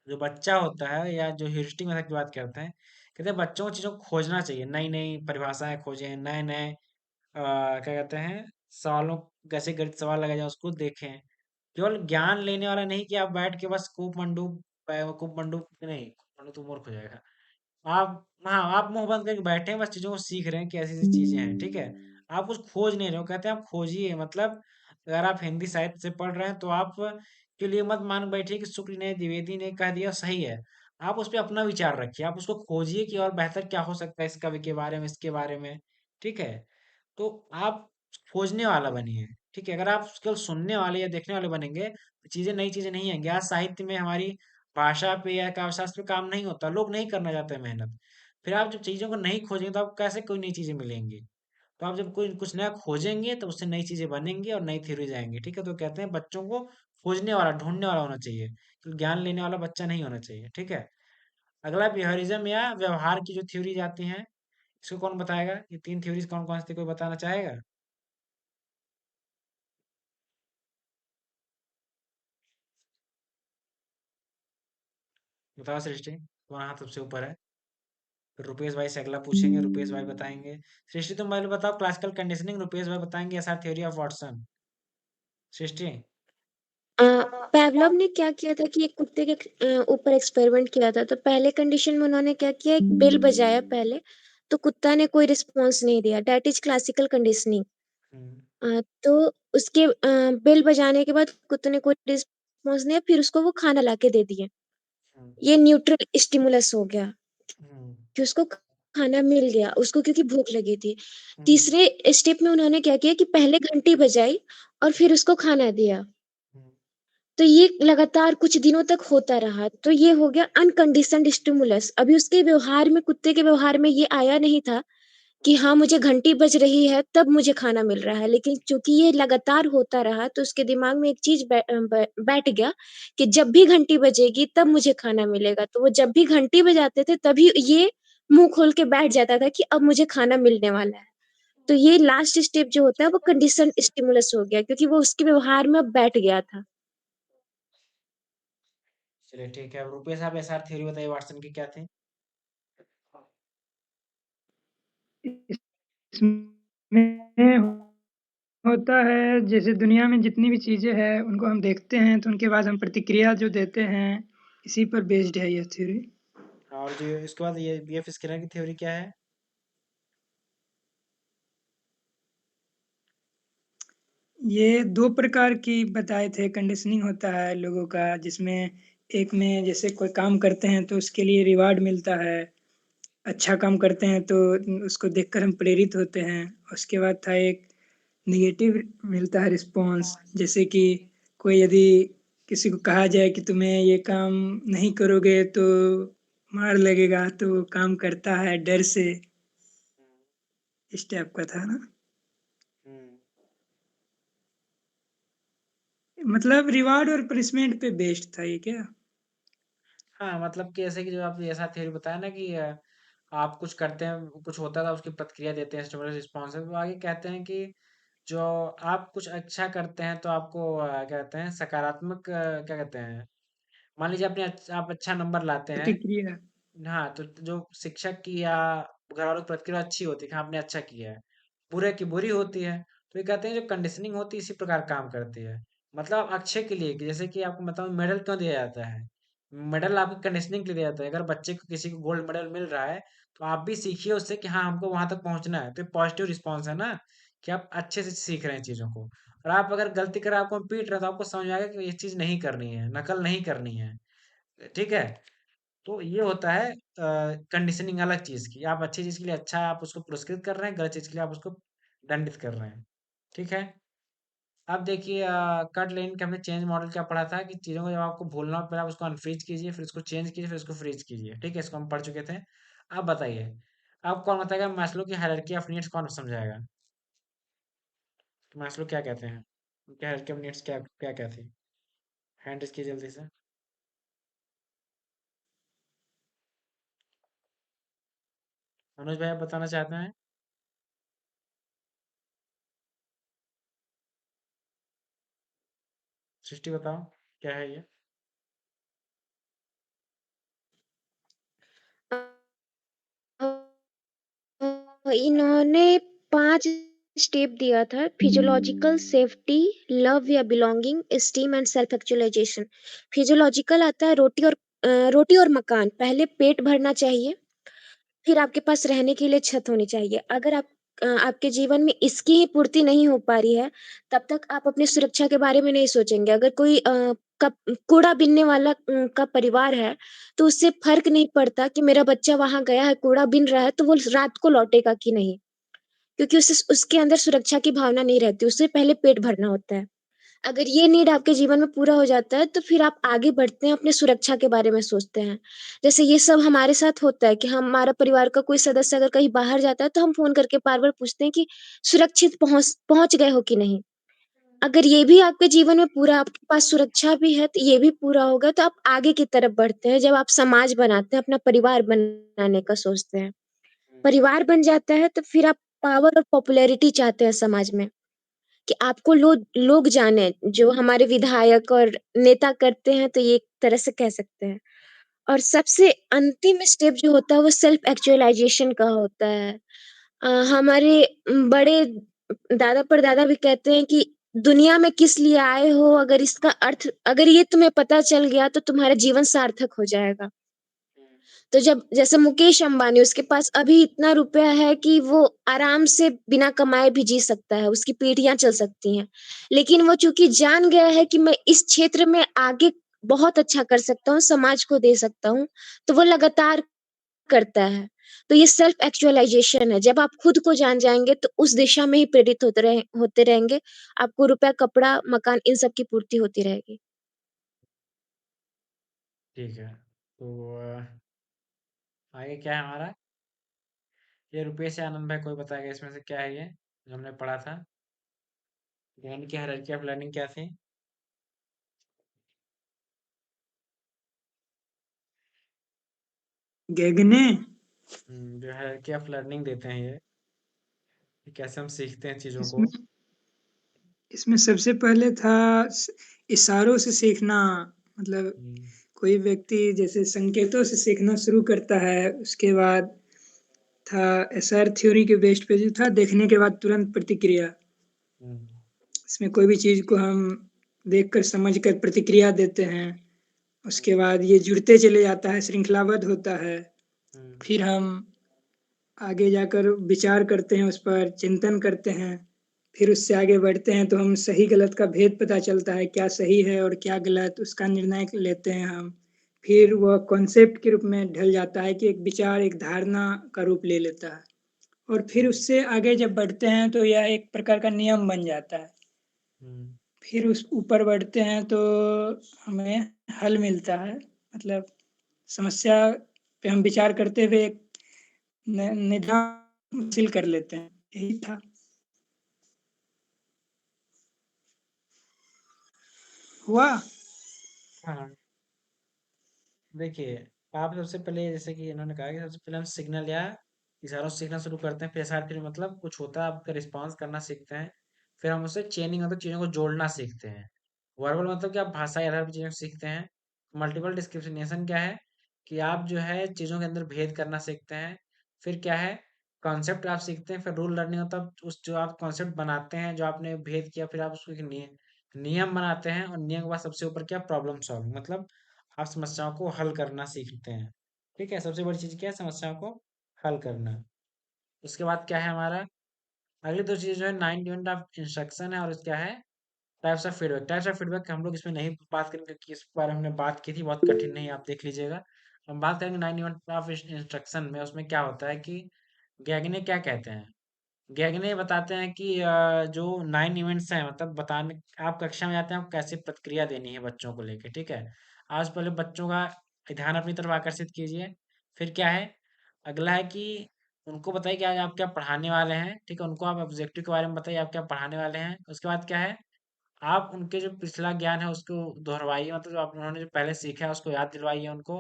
Speaker 1: जो बच्चा होता है या जो ह्यूरिस्टिक मेथड की बात करते हैं, कहते हैं बच्चों को चीज़ों को खोजना चाहिए, नई नई परिभाषाएं खोजें, नए नए क्या कहते हैं, सवालों, कैसे गणित सवाल लगाया जाए उसको देखें। केवल ज्ञान लेने वाला नहीं कि आप बैठ के बस कूप मंडूक नहीं, मंडूक तो मूर्ख हो जाएगा। आप, हाँ, आप मुंह बंद करके बैठे हैं, बस चीजों को सीख रहे हैं कि ऐसी ऐसी चीजें हैं, ठीक है। आप कुछ खोज नहीं रहे हो, कहते हैं आप खोजिए, मतलब अगर आप हिंदी साहित्य से पढ़ रहे हैं तो आप के लिए मत मान बैठिए कि शुक्ल ने द्विवेदी ने कह दिया सही है। आप उस पर अपना विचार रखिए, आप उसको खोजिए कि और बेहतर क्या हो सकता है इस कवि के बारे में, इसके बारे में, ठीक है। तो आप खोजने वाला बनिए, ठीक है। अगर आप केवल सुनने वाले या देखने वाले बनेंगे तो चीजें, नई चीजें नहीं आएंगी। आज साहित्य में हमारी भाषा पे या काव्यशास्त्र पे काम नहीं होता, लोग नहीं करना चाहते मेहनत। फिर आप जब चीजों को नहीं खोजेंगे तो आप कैसे कोई नई चीजें मिलेंगी? तो आप जब कोई कुछ नया खोजेंगे तो उससे नई चीजें बनेंगी और नई थ्योरीज आएंगी, ठीक है। तो कहते हैं बच्चों को खोजने वाला, ढूंढने वाला होना चाहिए, तो ज्ञान लेने वाला बच्चा नहीं होना चाहिए, ठीक है। अगला बिहेवियरिज्म या व्यवहार की जो थ्योरीज आती हैं, इसको कौन बताएगा? ये 3 थ्योरीज कौन कौन सी थी, कोई बताना चाहेगा? बताओ सृष्टि, तुम्हारा हाथ सबसे ऊपर है। फिर रुपेश भाई से अगला पूछेंगे, रुपेश भाई बताएंगे। सृष्टि तुम पहले बताओ क्लासिकल कंडीशनिंग, रुपेश भाई बताएंगे एसआर थ्योरी ऑफ वाटसन। सृष्टि।
Speaker 6: पैवलव ने क्या किया था कि एक कुत्ते के ऊपर एक्सपेरिमेंट किया था। तो पहले कंडीशन में उन्होंने क्या किया, एक बेल बजाया पहले, तो कुत्ता ने कोई रिस्पॉन्स नहीं दिया। That is classical conditioning.
Speaker 1: Hmm,
Speaker 6: तो उसके बेल बजाने के बाद कुत्ते ने कोई रिस्पॉन्स नहीं दिया, फिर उसको वो खाना लाके दे दिए।
Speaker 1: हम्म,
Speaker 6: ये न्यूट्रल स्टिमुलस हो गया
Speaker 1: हम्म,
Speaker 6: कि उसको खाना मिल गया, उसको क्योंकि भूख लगी थी।
Speaker 1: हम्म,
Speaker 6: तीसरे स्टेप में उन्होंने क्या किया कि पहले घंटी बजाई और फिर उसको खाना दिया।
Speaker 1: हम्म,
Speaker 6: तो ये लगातार कुछ दिनों तक होता रहा। तो ये हो गया अनकंडीशनड स्टिमुलस। अभी उसके व्यवहार में, कुत्ते के व्यवहार में ये आया नहीं था कि हाँ मुझे घंटी बज रही है तब मुझे खाना मिल रहा है, लेकिन चूंकि ये लगातार होता रहा तो उसके दिमाग में एक चीज बैठ गया कि जब भी घंटी बजेगी तब मुझे खाना मिलेगा। तो वो जब भी घंटी बजाते थे तभी ये मुंह खोल के बैठ जाता था कि अब मुझे खाना मिलने वाला है। तो ये लास्ट स्टेप जो होता है वो कंडीशन स्टिमुलस हो गया, क्योंकि वो उसके व्यवहार में अब बैठ गया था।
Speaker 1: चलिए ठीक है। अब रुपेश साहब एसआर थ्योरी बताइए वाटसन की क्या थी?
Speaker 7: इसमें होता है जैसे दुनिया में जितनी भी चीजें हैं उनको हम देखते हैं तो उनके बाद हम प्रतिक्रिया जो देते हैं, इसी पर बेस्ड है यह थ्योरी।
Speaker 1: और जो इसके बाद ये बीएफ स्किनर की थ्योरी क्या है?
Speaker 7: ये 2 प्रकार की बताए थे कंडीशनिंग होता है लोगों का, जिसमें एक में जैसे कोई काम करते हैं तो उसके लिए रिवार्ड मिलता है, अच्छा काम करते हैं तो उसको देखकर हम प्रेरित होते हैं। उसके बाद था एक नेगेटिव मिलता है रिस्पॉन्स, जैसे कि कोई यदि किसी को कहा जाए कि तुम्हें ये काम नहीं करोगे तो मार लगेगा, तो वो काम करता है डर से। इस टाइप का था ना,
Speaker 1: हम्म,
Speaker 7: मतलब रिवार्ड और पनिशमेंट पे बेस्ड था ये क्या।
Speaker 1: हाँ, मतलब कि ऐसे कि जो आपने ऐसा थ्योरी बताया ना कि आप कुछ करते हैं, कुछ होता था, उसकी प्रतिक्रिया देते हैं, स्टिमुलस रिस्पॉन्स है। तो आगे कहते हैं कि जो आप कुछ अच्छा करते हैं तो आपको क्या कहते हैं, सकारात्मक क्या कहते हैं, मान लीजिए आप अच्छा नंबर लाते हैं।
Speaker 7: प्रतिक्रिया।
Speaker 1: हाँ, तो जो शिक्षक की या घर वालों की प्रतिक्रिया अच्छी होती है कि हाँ, आपने अच्छा किया है, बुरे की बुरी होती है। तो ये कहते हैं जो कंडीशनिंग होती है इसी प्रकार काम करती है, मतलब अच्छे के लिए, कि जैसे कि आपको बताऊं मेडल क्यों दिया जाता है। मेडल आपकी कंडीशनिंग के लिए दिया जाता है। अगर बच्चे को किसी को गोल्ड मेडल मिल रहा है तो आप भी सीखिए उससे कि हाँ हमको वहां तक पहुंचना है, तो पॉजिटिव रिस्पॉन्स है ना, कि आप अच्छे से सीख रहे हैं चीजों को। और आप अगर गलती कर आपको हम पीट रहे हैं तो आपको समझ में आएगा कि ये चीज़ नहीं करनी है, नकल नहीं करनी है। ठीक है? तो ये होता है कंडीशनिंग अलग चीज़ की। आप अच्छी चीज़ के लिए अच्छा आप उसको पुरस्कृत कर रहे हैं, गलत चीज़ के लिए आप उसको दंडित कर रहे हैं। ठीक है? अब देखिए कट लाइन के हमने चेंज मॉडल क्या पढ़ा था कि चीज़ों को जब आपको भूलना हो पहले आप उसको अनफ्रीज कीजिए, फिर उसको चेंज कीजिए, फिर उसको फ्रीज कीजिए। ठीक है? इसको हम पढ़ चुके थे। अब बताइए, अब कौन बताएगा मास्लो की हायरार्की ऑफ नीड्स कौन समझाएगा? मास्लो क्या कहते हैं? उनकी हायरार्की ऑफ नीड्स क्या-क्या थी? हैंड रेज़ कीजिए जल्दी से। अनुज भाई आप बताना चाहते हैं? सृष्टि बताओ, क्या है ये?
Speaker 6: इन्होंने 5 स्टेप दिया था फिजियोलॉजिकल, सेफ्टी, लव या belonging, esteem and self actualization. Physiological आता है रोटी और मकान। पहले पेट भरना चाहिए, फिर आपके पास रहने के लिए छत होनी चाहिए। अगर आपके जीवन में इसकी ही पूर्ति नहीं हो पा रही है, तब तक आप अपनी सुरक्षा के बारे में नहीं सोचेंगे। अगर कोई कूड़ा बीनने वाला का परिवार है, तो उससे फ़र्क नहीं पड़ता कि मेरा बच्चा वहाँ गया है, कूड़ा बीन रहा है, तो वो रात को लौटेगा कि नहीं। क्योंकि उसे उसके अंदर सुरक्षा की भावना नहीं रहती, उसे पहले पेट भरना होता है। अगर ये नीड आपके जीवन में पूरा हो जाता है, तो फिर आप आगे बढ़ते हैं, अपने सुरक्षा के बारे में सोचते हैं। जैसे ये सब हमारे साथ होता है कि हमारा परिवार का कोई सदस्य अगर कहीं बाहर जाता है, तो हम फ़ोन करके बार-बार पूछते हैं कि सुरक्षित पहुँच पहुँच गए हो कि नहीं? अगर ये भी आपके जीवन में पूरा आपके पास सुरक्षा भी है, तो ये भी पूरा होगा, तो आप आगे की तरफ बढ़ते हैं। जब आप समाज बनाते हैं, अपना परिवार बनाने का सोचते हैं। परिवार बन जाता है, तो फिर आप पावर और पॉपुलैरिटी चाहते हैं समाज में। कि आपको लोग जाने, जो हमारे विधायक और नेता करते हैं, तो ये एक तरह से कह सकते हैं। और सबसे अंतिम स्टेप जो होता है, वो सेल्फ एक्चुअलाइज़ेशन का होता है। हमारे बड़े दादा-परदादा भी कहते हैं कि दुनिया में किस लिए आए हो, अगर ये तुम्हें पता चल गया, तो तुम्हारा जीवन सार्थक हो जाएगा। तो जब जैसे मुकेश अंबानी उसके पास अभी इतना रुपया है कि वो आराम से बिना कमाए भी जी सकता है, उसकी पीढ़ियाँ चल सकती हैं। लेकिन वो चूँकि जान गया है कि मैं इस क्षेत्र में आगे बहुत अच्छा कर सकता हूँ, समाज को दे सकता हूँ, तो वो लगातार करता है। तो ये सेल्फ एक्चुअलाइज़ेशन है, जब आप खुद को जान जाएँगे तो उस दिशा में ही प्रेरित होते रहेंगे, आपको रुपया, कपड़ा, मकान इन सब की पूर्ति होती रहेगी।
Speaker 1: ठीक है। तो आगे क्या है हमारा? ये रुपेश या आनंद भाई कोई बताएगा इसमें से क्या है ये, जो हमने पढ़ा था? ज्ञान की हायरार्की ऑफ लर्निंग क्या थी?
Speaker 7: गेगने
Speaker 1: जो हायरार्की ऑफ लर्निंग देते हैं ये, कि कैसे हम सीखते हैं चीज़ों को।
Speaker 7: इसमें इसमें सबसे पहले था इशारों से सीखना, मतलब
Speaker 1: हुँ,
Speaker 7: कोई व्यक्ति जैसे संकेतों से सीखना शुरू करता है। उसके बाद था एसआर थ्योरी के बेस्ड पे जो था देखने के बाद तुरंत प्रतिक्रिया।
Speaker 1: हुँ,
Speaker 7: इसमें कोई भी चीज़ को हम देखकर समझकर प्रतिक्रिया देते हैं।
Speaker 1: हुँ,
Speaker 7: उसके बाद ये जुड़ते चले जाता है, श्रृंखलाबद्ध होता है।
Speaker 1: हुँ,
Speaker 7: फिर हम आगे जाकर विचार करते हैं, उस पर चिंतन करते हैं। फिर उससे आगे बढ़ते हैं तो हम सही गलत का भेद पता चलता है, क्या सही है और क्या गलत, उसका निर्णय लेते हैं हम। फिर
Speaker 1: हुँ,
Speaker 7: वह कॉन्सेप्ट के रूप में ढल जाता है कि एक विचार, एक धारणा का रूप ले लेता है। और फिर
Speaker 1: हुँ,
Speaker 7: उससे आगे जब बढ़ते हैं तो यह एक प्रकार का नियम बन जाता है।
Speaker 1: हुँ,
Speaker 7: फिर उस ऊपर बढ़ते हैं तो हमें हल मिलता है, मतलब समस्या पे हम विचार करते हुए एक निदान हासिल कर लेते हैं, यही था। हुआ?
Speaker 1: हाँ। देखिए, आप सबसे पहले जैसे कि इन्होंने कहा कि सबसे पहले हम सिग्नल या इशारों से सीखना शुरू करते हैं, फिर एसआर फिर मतलब कुछ होता है आपका रिस्पॉन्स करना सीखते हैं, फिर हम उससे चेनिंग मतलब चीज़ों को जोड़ना सीखते हैं। वर्बल मतलब कि आप भाषाई आधार पर चीज़ों को सीखते हैं। मल्टीपल डिस्क्रिप्शनेशन क्या है कि आप जो है चीज़ों के अंदर भेद करना सीखते हैं। फिर क्या है कॉन्सेप्ट आप सीखते हैं, फिर रूल लर्निंग होता है उस जो आप कॉन्सेप्ट बनाते हैं, जो आपने भेद किया फिर आप उसको एक नियम बनाते हैं और नियम के बाद सबसे ऊपर क्या प्रॉब्लम सॉल्विंग मतलब आप समस्याओं को हल करना सीखते हैं। ठीक है? सबसे बड़ी चीज़ क्या है? समस्याओं को हल करना। उसके बाद क्या है हमारा? अगली 2 चीज़ें जो है 9 यूनिट ऑफ इंस्ट्रक्शन है और क्या है? टाइप्स ऑफ फीडबैक हम लोग इसमें नहीं बात करेंगे क्योंकि इस बारे में हमने बात की थी, बहुत कठिन नहीं, आप देख लीजिएगा। हम बात करेंगे 9 यूनिट ऑफ इंस्ट्रक्शन में। उसमें क्या होता है कि गैगने क्या कहते हैं? गैगने बताते हैं कि जो 9 इवेंट्स हैं, मतलब बताने, आप कक्षा में जाते हैं, आपको कैसे प्रतिक्रिया देनी है बच्चों को लेके, ठीक है? आज पहले बच्चों का ध्यान अपनी तरफ आकर्षित कीजिए। फिर क्या है, अगला है कि उनको बताइए कि आज आप क्या पढ़ाने वाले हैं, ठीक है? उनको आप ऑब्जेक्टिव के बारे में बताइए, आप क्या पढ़ाने वाले हैं। उसके बाद क्या है, आप उनके जो पिछला ज्ञान है उसको दोहरवाइए, मतलब जो आप उन्होंने जो पहले सीखा है उसको याद दिलवाइए उनको।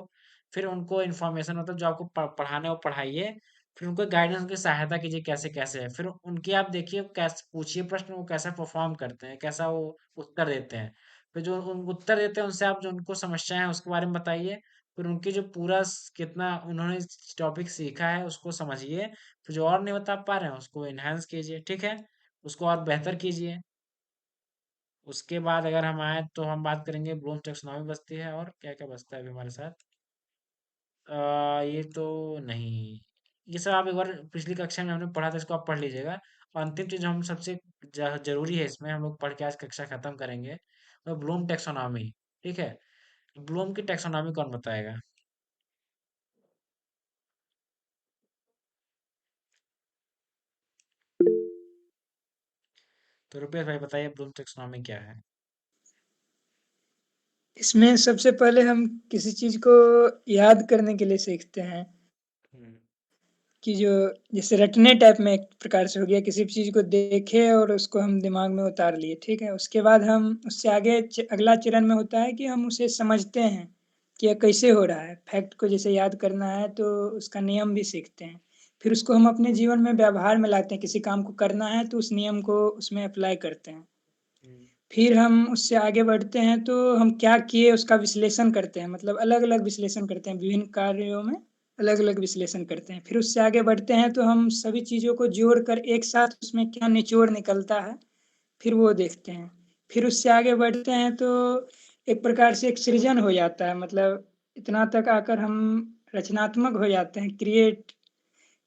Speaker 1: फिर उनको इन्फॉर्मेशन, मतलब जो आपको पढ़ाना है वो पढ़ाइए। फिर उनको गाइडेंस, उनकी सहायता कीजिए कैसे कैसे है। फिर उनकी आप देखिए कैसे पूछिए प्रश्न, वो कैसा परफॉर्म करते हैं, कैसा वो उत्तर देते हैं। फिर जो उन उत्तर देते हैं उनसे आप जो उनको समस्याएं हैं उसके बारे में बताइए। फिर उनकी जो पूरा कितना उन्होंने टॉपिक सीखा है उसको समझिए। फिर जो और नहीं बता पा रहे हैं उसको एनहांस कीजिए, ठीक है? उसको और बेहतर कीजिए। उसके बाद अगर हम आए तो हम बात करेंगे ब्लूम्स टैक्सोनॉमी बचती है, और क्या क्या बचता है अभी हमारे साथ। ये तो नहीं, ये सब आप एक बार पिछली कक्षा में हमने पढ़ा था, इसको आप पढ़ लीजिएगा। और अंतिम चीज हम सबसे जरूरी है इसमें, हम लोग पढ़ के आज कक्षा खत्म करेंगे, तो ब्लूम टैक्सोनॉमी, ठीक है? ब्लूम की टैक्सोनॉमी कौन बताएगा? तो रुपेश भाई बताइए, ब्लूम टैक्सोनॉमी क्या है?
Speaker 7: इसमें सबसे पहले हम किसी चीज़ को याद करने के लिए सीखते हैं
Speaker 1: हम्म,
Speaker 7: कि जो जैसे रटने टाइप में एक प्रकार से हो गया, किसी भी चीज़ को देखे और उसको हम दिमाग में उतार लिए, ठीक है? उसके बाद हम उससे आगे अगला चरण में होता है कि हम उसे समझते हैं कि यह कैसे हो रहा है। फैक्ट को जैसे याद करना है तो उसका नियम भी सीखते हैं। फिर उसको हम अपने जीवन में व्यवहार में लाते हैं, किसी काम को करना है तो उस नियम को उसमें अप्लाई करते हैं।
Speaker 1: हम्म,
Speaker 7: फिर हम उससे आगे बढ़ते हैं तो हम क्या किए उसका विश्लेषण करते हैं, मतलब अलग-अलग विश्लेषण करते हैं, विभिन्न कार्यों में अलग-अलग विश्लेषण करते हैं। फिर उससे आगे बढ़ते हैं तो हम सभी चीज़ों को जोड़कर एक साथ उसमें क्या निचोड़ निकलता है, फिर वो देखते हैं। फिर उससे आगे बढ़ते हैं तो एक प्रकार से एक सृजन हो जाता है, मतलब इतना तक आकर हम रचनात्मक हो जाते हैं, क्रिएट,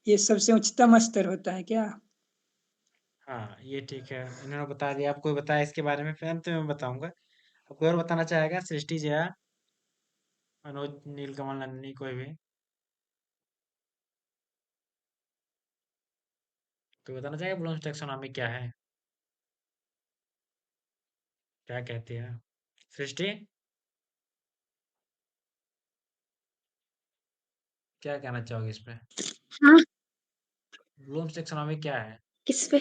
Speaker 7: ये सबसे उच्चतम स्तर होता है क्या?
Speaker 1: हाँ ये ठीक है, इन्होंने बता दिया। आपको बताया इसके बारे में, फिर अंत में मैं बताऊंगा। अब कोई और बताना चाहेगा? सृष्टि जया, मनोज, नीलकमल, नन्ही, कोई भी? कोई बताना चाहेगा ब्लूम्स टैक्सोनॉमी क्या है, क्या कहती है सृष्टि? क्या कहना चाहोगे इस पे?
Speaker 6: हाँ,
Speaker 1: ब्लूम्स टैक्सोनॉमी क्या है?
Speaker 6: किस पे?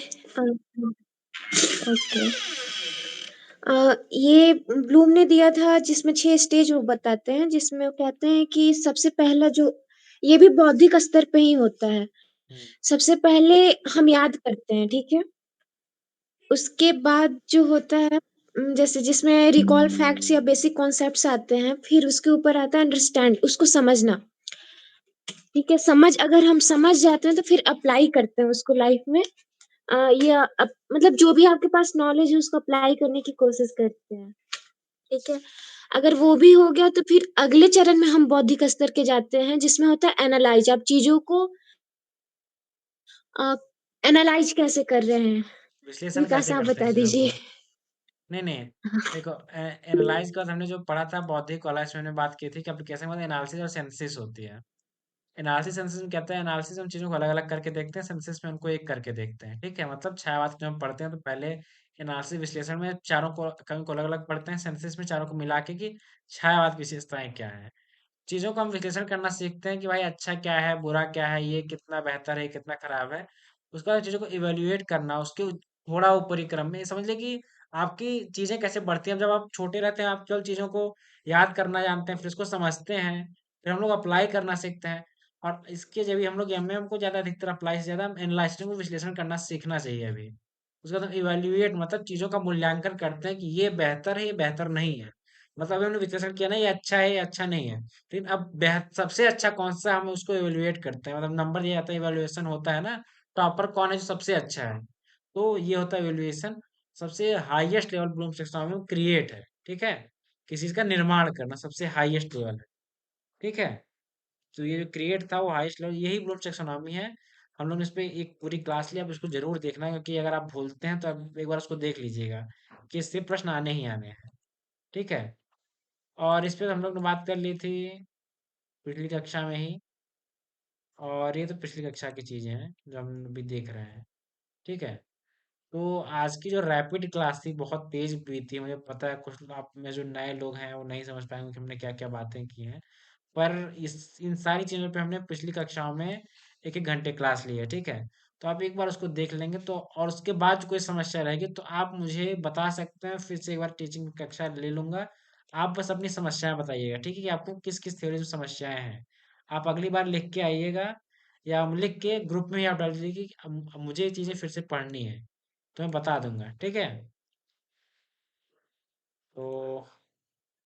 Speaker 6: ओके। ये ब्लूम ने दिया था जिसमें 6 स्टेज वो बताते हैं, जिसमें वो कहते हैं कि सबसे पहला जो ये भी बौद्धिक स्तर पे ही होता है।
Speaker 1: हम्म,
Speaker 6: सबसे पहले हम याद करते हैं, ठीक है? उसके बाद जो होता है जैसे जिसमें रिकॉल फैक्ट्स या बेसिक कॉन्सेप्ट्स आते हैं, फिर उसके ऊपर आता है अंडरस्टैंड, उसको समझना, ठीक है? अगर हम समझ जाते हैं तो फिर अप्लाई करते हैं उसको लाइफ में। या मतलब जो भी आपके पास नॉलेज है उसको अप्लाई करने की कोशिश करते हैं, ठीक है? अगर वो भी हो गया तो फिर अगले चरण में हम बौद्धिक स्तर के जाते हैं जिसमें होता है एनालाइज़, आप चीज़ों को अ, एनालाइज़ कैसे कर रहे हैं?
Speaker 1: विश्लेषण
Speaker 6: विकास
Speaker 1: कैसे
Speaker 6: आप
Speaker 1: करते हैं
Speaker 6: बता
Speaker 1: चीजों
Speaker 6: दीजिए।
Speaker 1: को? नहीं नहीं, देखो, एनालाइज का हमने जो पढ़ा था बौद्धिक कला, इसमें हमने बात की थी कि एप्लीकेशन में एनालिसिस और सिंथेसिस होती है। एनालिसिस सेंसिस में कहते हैं, एनालिसिस हम चीजों को अलग अलग करके देखते हैं, सिंथेसिस में उनको एक करके देखते हैं, ठीक है? मतलब छायावाद जब हम पढ़ते हैं तो पहले एनालिसिस विश्लेषण में चारों को कभी को अलग अलग पढ़ते हैं, सिंथेसिस में चारों को मिला के कि छायावाद की विशेषताएं क्या है। चीज़ों को हम विश्लेषण करना सीखते हैं कि भाई अच्छा क्या है, बुरा क्या है, ये कितना बेहतर है, ये कितना खराब है। उसके बाद चीज़ों को इवैल्यूएट करना, उसके थोड़ा ऊपरी क्रम में, ये समझ लें कि आपकी चीज़ें कैसे बढ़ती हैं। जब आप छोटे रहते हैं, आप केवल चीज़ों को याद करना जानते हैं, फिर उसको समझते हैं, फिर हम लोग अप्लाई करना सीखते हैं। और इसके जब भी हम लोग एमए को ज़्यादा अधिकतर अप्लाई से ज़्यादा एनालिसिस को विश्लेषण करना सीखना चाहिए अभी। उसके बाद हम इवैल्यूएट, मतलब चीज़ों का मूल्यांकन करते हैं कि ये बेहतर है, ये बेहतर नहीं है। मतलब अभी हमने विश्लेषण किया ना, ये अच्छा है, ये अच्छा नहीं है। लेकिन अब सबसे अच्छा कौन सा, हम उसको इवेल्युएट करते हैं, मतलब नंबर दिया जाता है, इवेल्युएशन होता है ना, टॉपर कौन है जो सबसे अच्छा है। तो ये होता है इवेल्युएशन। सबसे हाईएस्ट लेवल ब्लूम्स टैक्सोनॉमी में क्रिएट है, ठीक है? किसी चीज का निर्माण करना सबसे हाईएस्ट लेवल है, ठीक है? तो ये जो क्रिएट था वो हाईएस्ट लेवल, यही ब्लूम्स टैक्सोनॉमी है। हम लोग ने इस पे एक पूरी क्लास ली, आप इसको जरूर देखना, क्योंकि अगर आप भूलते हैं तो आप एक बार उसको देख लीजिएगा। कि इससे प्रश्न आने ही आने हैं, ठीक है। और इस पे हम लोग ने बात कर ली थी पिछली कक्षा में ही, और ये तो पिछली कक्षा की चीजें हैं जो हम अभी देख रहे हैं, ठीक है। तो आज की जो रैपिड क्लास थी बहुत तेज बीती है, मुझे पता है कुछ आप में जो नए लोग हैं वो नहीं समझ पाएंगे कि हमने क्या क्या बातें की हैं, पर इस इन सारी चीजों पे हमने पिछली कक्षाओं में एक एक घंटे क्लास ली है, ठीक है। तो आप एक बार उसको देख लेंगे तो, और उसके बाद कोई समस्या रहेगी तो आप मुझे बता सकते हैं, फिर से एक बार टीचिंग कक्षा ले लूंगा। आप बस अपनी समस्याएं बताइएगा, ठीक है, कि आपको किस किस थ्योरी में समस्याएं हैं। आप अगली बार लिख के आइएगा, या लिख के ग्रुप में ही आप डाल दीजिए कि अब मुझे ये चीजें फिर से पढ़नी है, तो मैं बता दूंगा, ठीक है। तो